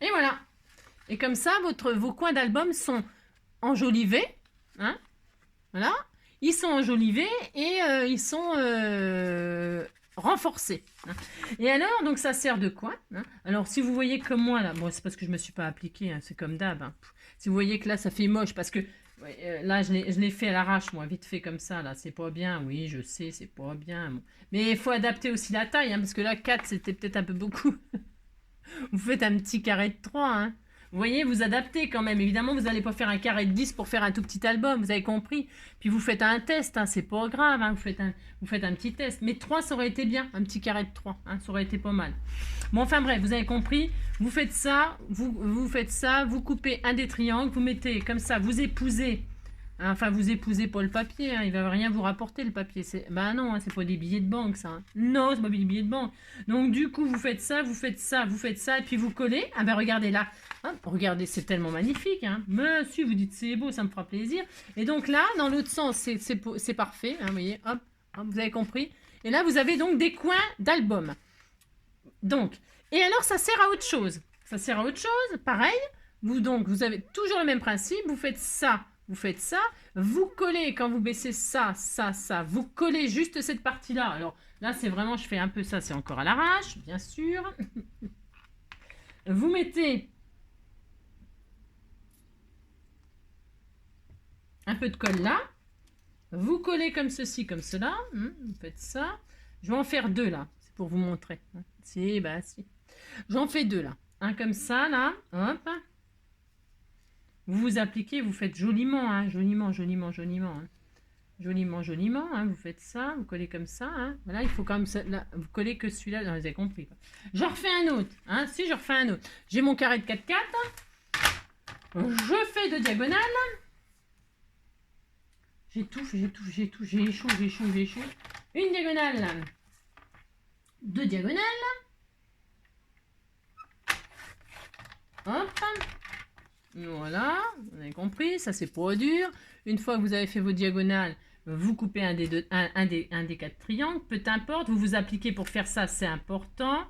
Et voilà. Et comme ça, vos coins d'album sont enjolivés. Hein. Voilà. Ils sont enjolivés et ils sont renforcés. Hein. Et alors, donc ça sert de quoi? Hein. Alors, si vous voyez comme moi, là, bon, c'est parce que je ne me suis pas appliquée, hein, c'est comme d'hab. Hein. Si vous voyez que là, ça fait moche, parce que là, je l'ai fait à l'arrache, moi, vite fait comme ça, là, c'est pas bien. Oui, je sais, c'est pas bien. Bon. Mais il faut adapter aussi la taille, hein, parce que là, 4, c'était peut-être un peu beaucoup. Vous faites un petit carré de 3, hein. Vous voyez, vous adaptez quand même. Évidemment, vous n'allez pas faire un carré de 10 pour faire un tout petit album, vous avez compris. Puis vous faites un test, hein, c'est pas grave, hein, vous faites un petit test. Mais 3, ça aurait été bien, un petit carré de 3, hein, ça aurait été pas mal. Bon, enfin bref, vous avez compris. Vous faites ça, vous coupez un des triangles, vous mettez comme ça, vous épousez. Enfin, vous épousez pas le papier, hein, il va rien vous rapporter le papier. Ben non, hein, c'est pas des billets de banque, ça. Hein. Non, c'est pas des billets de banque. Donc du coup, vous faites ça, et puis vous collez. Ah ben regardez là. Hop, regardez, c'est tellement magnifique. Hein. Monsieur, vous dites c'est beau, ça me fera plaisir. Et donc là, dans l'autre sens, c'est parfait. Hein, vous voyez, hop, vous avez compris. Et là, vous avez donc des coins d'album. Donc, et alors, ça sert à autre chose. Pareil. Vous avez toujours le même principe. Vous faites ça. Vous collez, quand vous baissez ça, vous collez juste cette partie-là. Alors là, c'est vraiment, je fais un peu ça, c'est encore à l'arrache, bien sûr. Vous mettez un peu de colle là. Vous collez comme ceci, comme cela. Vous faites ça. Je vais en faire 2 là, c'est pour vous montrer. Si. J'en fais 2 là. Un comme ça, là. Hop. Vous vous appliquez, vous faites joliment, hein, joliment, joliment, joliment. Hein. Joliment, joliment, hein, vous faites ça, vous collez comme ça. Hein. Voilà, il faut quand même... Ça, là, vous collez que celui-là, vous avez compris. Quoi. Je refais un autre. Hein, si, je refais un autre. J'ai mon carré de 4x4. Je fais de diagonale. J'étouffe, j'ai échoué. Une diagonale. Deux diagonales. Hop. Voilà, vous avez compris, ça c'est pas dur. Une fois que vous avez fait vos diagonales, vous coupez un des 4 triangles, peu importe, vous vous appliquez pour faire ça, c'est important.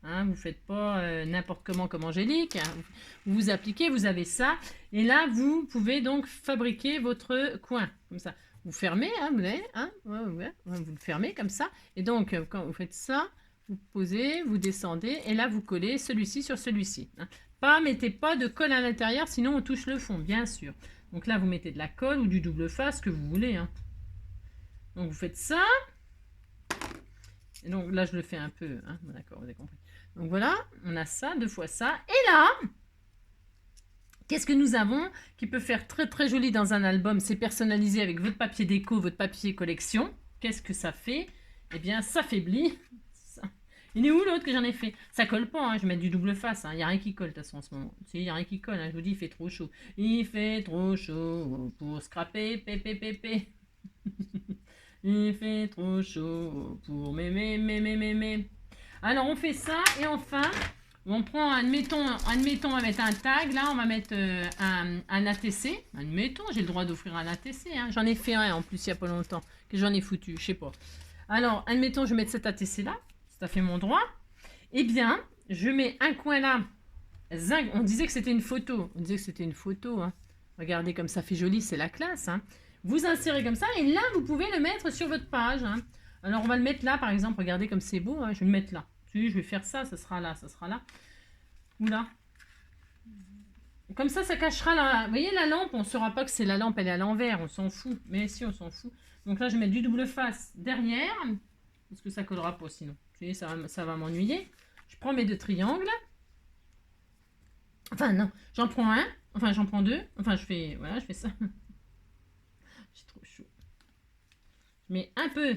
Hein, vous ne faites pas n'importe comment comme Angélique. Hein. Vous vous appliquez, vous avez ça. Et là, vous pouvez donc fabriquer votre coin, comme ça. Vous fermez, hein, vous voyez, hein, vous le fermez comme ça. Et donc, quand vous faites ça, vous posez, vous descendez, et là, vous collez celui-ci sur celui-ci. Hein. Mettez pas de colle à l'intérieur, sinon on touche le fond, bien sûr. Donc là, vous mettez de la colle ou du double face, que vous voulez. Hein. Donc, vous faites ça. Et donc là, je le fais un peu. Hein. D'accord, vous avez compris. Donc voilà, on a ça, 2 fois ça. Et là, qu'est-ce que nous avons qui peut faire très très joli dans un album? C'est personnalisé avec votre papier déco, votre papier collection. Qu'est-ce que ça fait? Eh bien, ça faiblit. Il est où l'autre que j'en ai fait? Ça colle pas, hein, je vais mettre du double face. Il n'y a rien qui colle de toute façon en ce moment. Il n'y a rien qui colle, hein, je vous dis, il fait trop chaud. Il fait trop chaud pour scraper, pépé. Il fait trop chaud pour mémé. Alors on fait ça et enfin, on prend, admettons, on va mettre un tag. Là, on va mettre un ATC. Admettons, j'ai le droit d'offrir un ATC. Hein. J'en ai fait un en plus il n'y a pas longtemps, que j'en ai foutu, je sais pas. Alors, admettons, je vais mettre cet ATC là. C'est tout à fait mon droit. Eh bien, je mets un coin là. Zing. On disait que c'était une photo. Hein. Regardez comme ça fait joli, c'est la classe. Hein. Vous insérez comme ça et là, vous pouvez le mettre sur votre page. Hein. Alors, on va le mettre là, par exemple. Regardez comme c'est beau. Hein. Je vais le mettre là. Je vais faire ça, ça sera là. Ou là. Comme ça cachera la... Vous voyez, la lampe, on ne saura pas que c'est la lampe, elle est à l'envers. On s'en fout. Mais si, on s'en fout. Donc là, je vais mettre du double face derrière. Parce que ça ne collera pas sinon. Vous voyez, ça va m'ennuyer. Je prends mes 2 triangles. Enfin, non. J'en prends un. Enfin, j'en prends 2. Enfin, je fais ça. J'ai trop chaud. Je mets un peu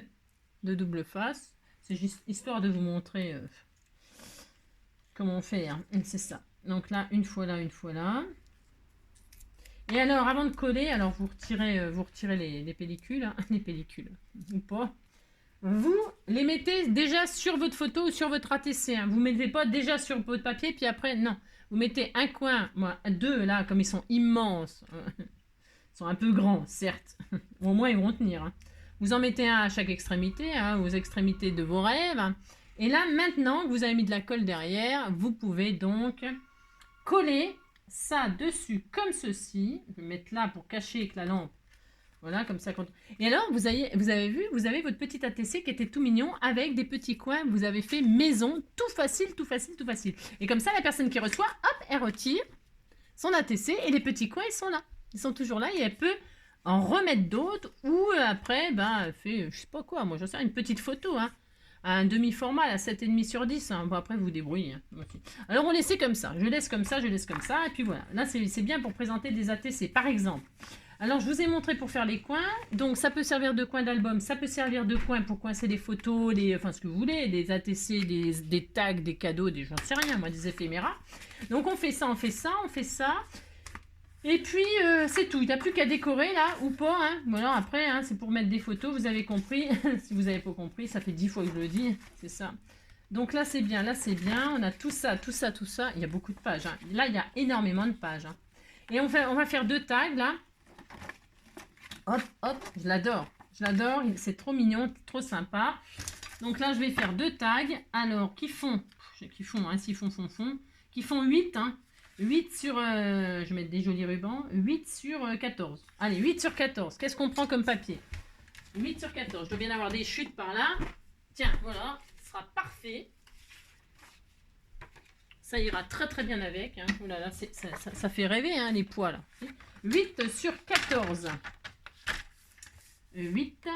de double face. C'est juste histoire de vous montrer comment on fait. Hein. C'est ça. Donc là, une fois là, une fois là. Et alors, avant de coller, alors vous retirez les pellicules. Hein. Les pellicules. Ou pas. Vous les mettez déjà sur votre photo ou sur votre ATC. Hein. Vous ne mettez pas déjà sur votre papier, puis après, non. Vous mettez un coin, 2 là, comme ils sont immenses. Ils sont un peu grands, certes. Au moins, ils vont tenir. Hein. Vous en mettez un à chaque extrémité, hein, aux extrémités de vos rêves. Et là, maintenant que vous avez mis de la colle derrière, vous pouvez donc coller ça dessus comme ceci. Je vais mettre là pour cacher avec la lampe. Voilà, comme ça. Et alors, vous avez vu, vous avez votre petit ATC qui était tout mignon avec des petits coins. Vous avez fait maison, tout facile. Et comme ça, la personne qui reçoit, hop, elle retire son ATC et les petits coins, ils sont là. Ils sont toujours là et elle peut en remettre d'autres ou après, elle fait, je sais pas quoi, moi j'en sais une petite photo, hein. Un demi-format à 7,5 sur 10. Hein. Bon, après, vous vous débrouillez. Hein. Okay. Alors, on laisse comme ça. Je laisse comme ça. Et puis voilà. Là, c'est bien pour présenter des ATC. Par exemple, alors, je vous ai montré pour faire les coins. Donc, ça peut servir de coin d'album. Ça peut servir de coin pour coincer des photos, enfin, ce que vous voulez, des ATC, des tags, des cadeaux, j'en sais rien, moi, des éphéméras. Donc, on fait ça. Et puis, c'est tout. Il n'y a plus qu'à décorer, là, ou pas. Hein. Voilà, après, hein, c'est pour mettre des photos. Vous avez compris. Si vous n'avez pas compris, ça fait 10 fois que je le dis. C'est ça. Donc, là, c'est bien. On a tout ça. Il y a beaucoup de pages. Hein. Là, il y a énormément de pages. Hein. Et on va faire 2 tags, là. Hop, je l'adore, c'est trop mignon, trop sympa. Donc là, je vais faire 2 tags, alors qui font 8, hein, 8 sur, je vais mettre des jolis rubans, 8 sur 14. Allez, 8 sur 14, qu'est-ce qu'on prend comme papier? 8 sur 14, je dois bien avoir des chutes par là. Tiens, voilà, ce sera parfait. Ça ira très très bien avec. Hein. Oh là là, ça fait rêver, hein, les poids là. 8 sur 14. 8.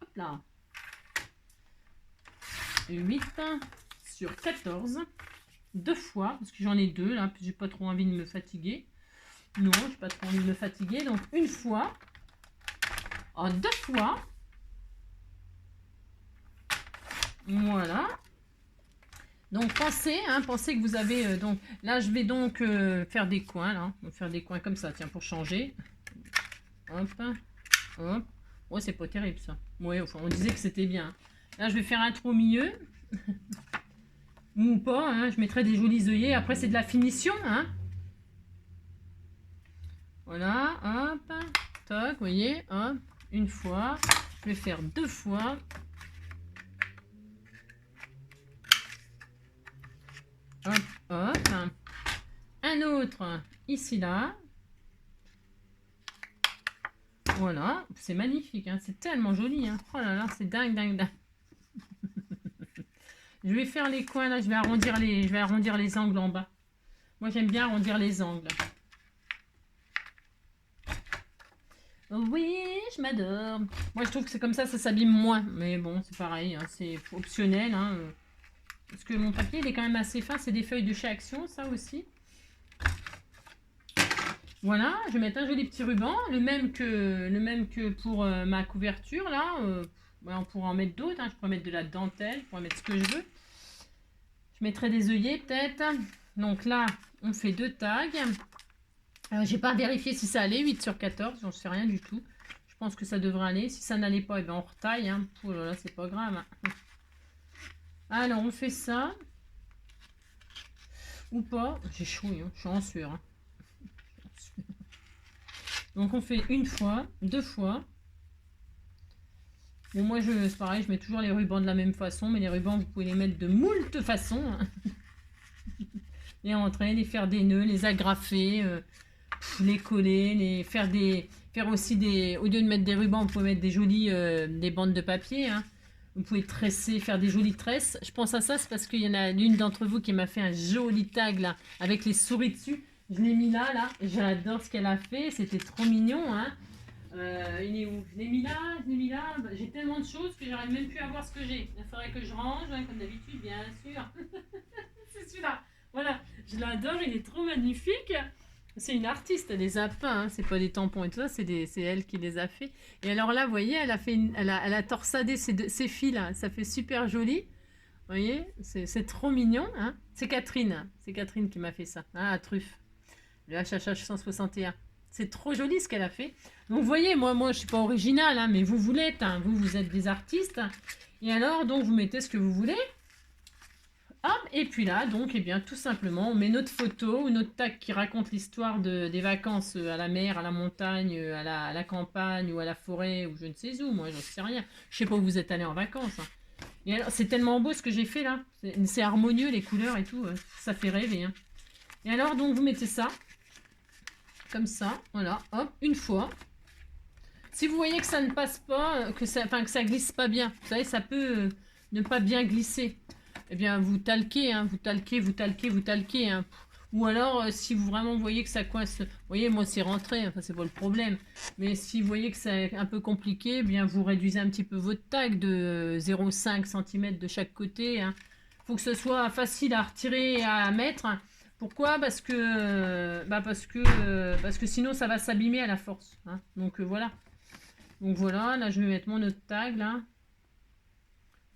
Hop là. 8 sur 14. 2 fois, parce que j'en ai 2 là, j'ai pas trop envie de me fatiguer. Non, j'ai pas trop envie de me fatiguer. Donc une fois, en 2 fois. Voilà. Donc pensez, hein, pensez que vous avez... donc là, je vais donc faire des coins, là. On va faire des coins comme ça, tiens, pour changer. Hop, hop. Oh, c'est pas terrible, ça. Ouais, enfin, on disait que c'était bien. Là, je vais faire un trou au milieu. Ou pas, hein, je mettrai des jolis œillets. Après, c'est de la finition, hein. Voilà, hop. Toc, vous voyez, hop. Une fois. Je vais faire 2 fois. Hop, hop. Un autre ici, là. Voilà, c'est magnifique, hein. C'est tellement joli. Hein. Oh là là, c'est dingue, dingue, dingue. Je vais faire les coins, là. Je vais arrondir les angles en bas. Moi, j'aime bien arrondir les angles. Oui, je m'adore. Moi, je trouve que c'est comme ça s'abîme moins. Mais bon, c'est pareil, hein. C'est optionnel, hein. Parce que mon papier, il est quand même assez fin. C'est des feuilles de chez Action, ça aussi. Voilà, je vais mettre un joli petit ruban, le même que pour ma couverture, là. Ouais, on pourra en mettre d'autres, hein. Je pourrais mettre de la dentelle, je pourrais mettre ce que je veux. Je mettrai des œillets, peut-être. Donc là, on fait 2 tags. J'ai pas vérifié si ça allait, 8 sur 14, j'en sais rien du tout. Je pense que ça devrait aller. Si ça n'allait pas, eh ben on retaille. Hein. Oh là là, c'est pas grave. Hein. Alors, on fait ça. Ou pas. J'ai chaud, hein. Je suis en sueur. Hein. Donc, on fait 1 fois, 2 fois. Bon, moi, c'est pareil, je mets toujours les rubans de la même façon. Mais les rubans, vous pouvez les mettre de moult façons. Hein. Les rentrer, les faire des nœuds, les agrafer, les coller, faire aussi des... Au lieu de mettre des rubans, vous pouvez mettre des jolies des bandes de papier. Hein. Vous pouvez tresser, faire des jolies tresses. Je pense à ça, c'est parce qu'il y en a l'une d'entre vous qui m'a fait un joli tag là, avec les souris dessus. Je l'ai mis là. J'adore ce qu'elle a fait. C'était trop mignon. Hein. Il est où? Je l'ai mis là. Bah, j'ai tellement de choses que j'arrive même plus à voir ce que j'ai. Il faudrait que je range, hein, comme d'habitude, bien sûr. C'est celui-là. Voilà, je l'adore, il est trop magnifique. C'est une artiste, elle les a peints, hein. C'est pas des tampons et tout ça, c'est elle qui les a fait. Et alors là, vous voyez, elle a torsadé ses fils là, ça fait super joli. Vous voyez, c'est trop mignon. Hein. C'est Catherine qui m'a fait ça. Ah, truffe, le HHH 161. C'est trop joli ce qu'elle a fait. Donc vous voyez, moi je suis pas originale, hein, mais vous l'êtes, hein. Vous êtes des artistes. Et alors, donc vous mettez ce que vous voulez. Hop, et puis là, donc, eh bien, tout simplement, on met notre photo ou notre tag qui raconte l'histoire des vacances à la mer, à la montagne, à la campagne ou à la forêt ou je ne sais où, moi, j'en sais rien. Je sais pas où vous êtes allé en vacances. Hein. Et alors, c'est tellement beau ce que j'ai fait là. C'est harmonieux, les couleurs et tout. Ça fait rêver. Hein. Et alors, donc, vous mettez ça. Comme ça, voilà, hop, une fois. Si vous voyez que ça ne passe pas, que ça glisse pas bien, vous savez, ça peut ne pas bien glisser. Eh bien, vous talquez, hein, vous talquez. Hein. Ou alors, si vous vraiment voyez que ça coince, vous voyez, moi c'est rentré, enfin c'est pas le problème. Mais si vous voyez que c'est un peu compliqué, eh bien vous réduisez un petit peu votre tag de 0,5 cm de chaque côté. Hein. Faut que ce soit facile à retirer et à mettre. Pourquoi? Parce que sinon ça va s'abîmer à la force. Hein. Donc voilà. Donc voilà, là je vais mettre mon autre tag là.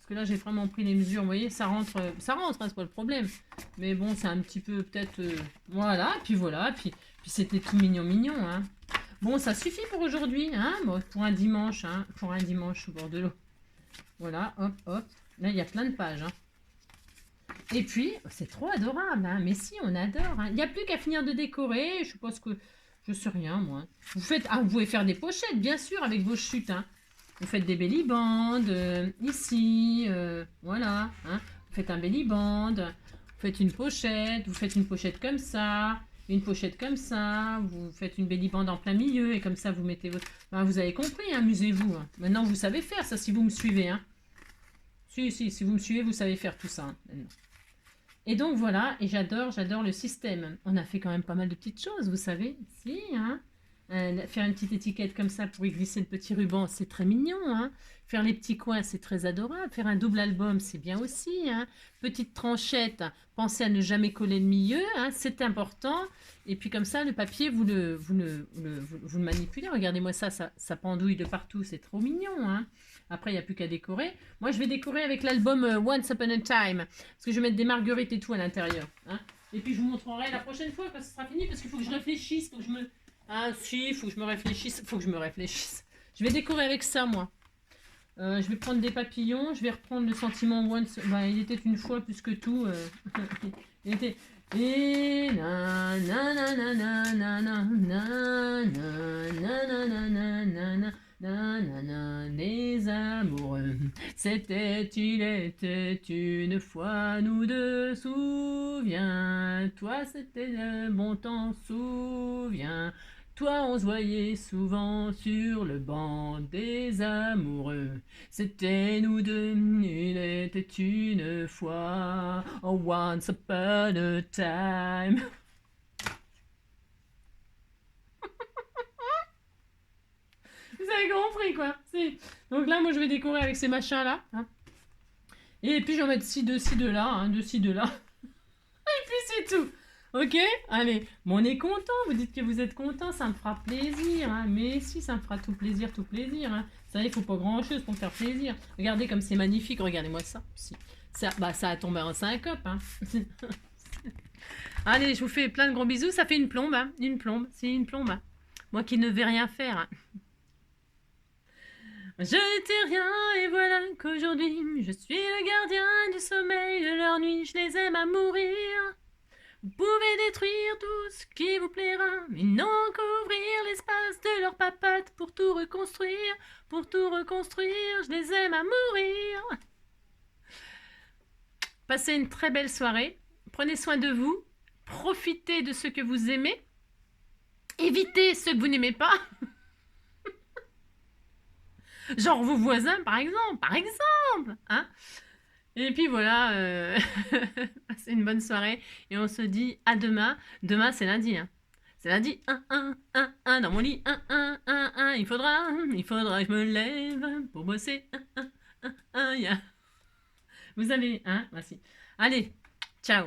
Que là j'ai vraiment pris les mesures, vous voyez, ça rentre, hein, c'est pas le problème. Mais bon, c'est un petit peu peut-être... voilà, puis c'était tout mignon, hein. Bon, ça suffit pour aujourd'hui, hein, bon, pour un dimanche au bord de l'eau. Voilà, hop, hop. Là, il y a plein de pages, hein. Et puis, c'est trop adorable, hein. Mais si, on adore, hein. Il n'y a plus qu'à finir de décorer, je suppose que... Je sais rien, moi. Vous pouvez faire des pochettes, bien sûr, avec vos chutes, hein. Vous faites des belly bands, ici, voilà. Hein. Vous faites un belly band, vous faites une pochette comme ça, une pochette comme ça, vous faites une belly band en plein milieu, et comme ça, vous mettez votre... Ben, vous avez compris, hein, amusez-vous. Hein. Maintenant, vous savez faire ça, si vous me suivez. Hein. Si vous me suivez, vous savez faire tout ça. Hein, maintenant. Et donc, voilà, et j'adore le système. On a fait quand même pas mal de petites choses, vous savez. Si, hein. Faire une petite étiquette comme ça pour y glisser le petit ruban, c'est très mignon, hein. Faire les petits coins, c'est très adorable. Faire un double album, c'est bien aussi, hein. Petite tranchette, pensez à ne jamais coller le milieu, hein, c'est important. Et puis comme ça, le papier, vous le manipulez. Regardez-moi ça, ça pendouille de partout, c'est trop mignon, hein. Après, il n'y a plus qu'à décorer. Moi, je vais décorer avec l'album Once Upon a Time, parce que je vais mettre des marguerites et tout à l'intérieur, hein. Et puis, je vous montrerai la prochaine fois quand ce sera fini, parce qu'il faut que je réfléchisse, faut que je me... Ah si, il faut que je me réfléchisse, faut que je me réfléchisse. Je vais décorer avec ça, moi. Je vais prendre des papillons, je vais reprendre le sentiment once. Bah, il était une fois plus que tout. Il était. Et na na na na na na na na na na na na na na nanana, des amoureux. Il était une fois, nous deux, souviens-toi, c'était le bon temps, souviens. Toi, on se voyait souvent sur le banc des amoureux. C'était nous deux, il était une fois, oh, once upon a time. Vous avez compris, quoi. Donc là, moi, je vais décorer avec ces machins-là. Hein. Et puis, je vais mettre ci, de là, hein, de ci, de là. Et puis, c'est tout. Ok? Allez, bon, on est content. Vous dites que vous êtes content, ça me fera plaisir. Hein. Mais si, ça me fera tout plaisir, tout plaisir. Hein. Ça, il faut pas grand-chose pour me faire plaisir. Regardez comme c'est magnifique. Regardez-moi ça. Ça, bah, ça a tombé en syncope. Hein. Allez, je vous fais plein de gros bisous. Ça fait une plombe. Hein. Une plombe. C'est une plombe. Hein. Moi qui ne vais rien faire. Hein. Je n'étais rien et voilà qu'aujourd'hui, je suis le gardien du sommeil de leur nuit. Je les aime à mourir. Vous pouvez détruire tout ce qui vous plaira, mais non couvrir l'espace de leurs papates pour tout reconstruire. Pour tout reconstruire, je les aime à mourir. Passez une très belle soirée. Prenez soin de vous. Profitez de ce que vous aimez. Évitez ceux que vous n'aimez pas. Genre vos voisins, par exemple. Hein. Et puis voilà, c'est une bonne soirée. Et on se dit à demain. Demain, c'est lundi. Hein. C'est lundi. 1, dans mon lit. 1. Il faudra que je me lève pour bosser. Yeah. Vous avez, hein, voici. Allez, ciao.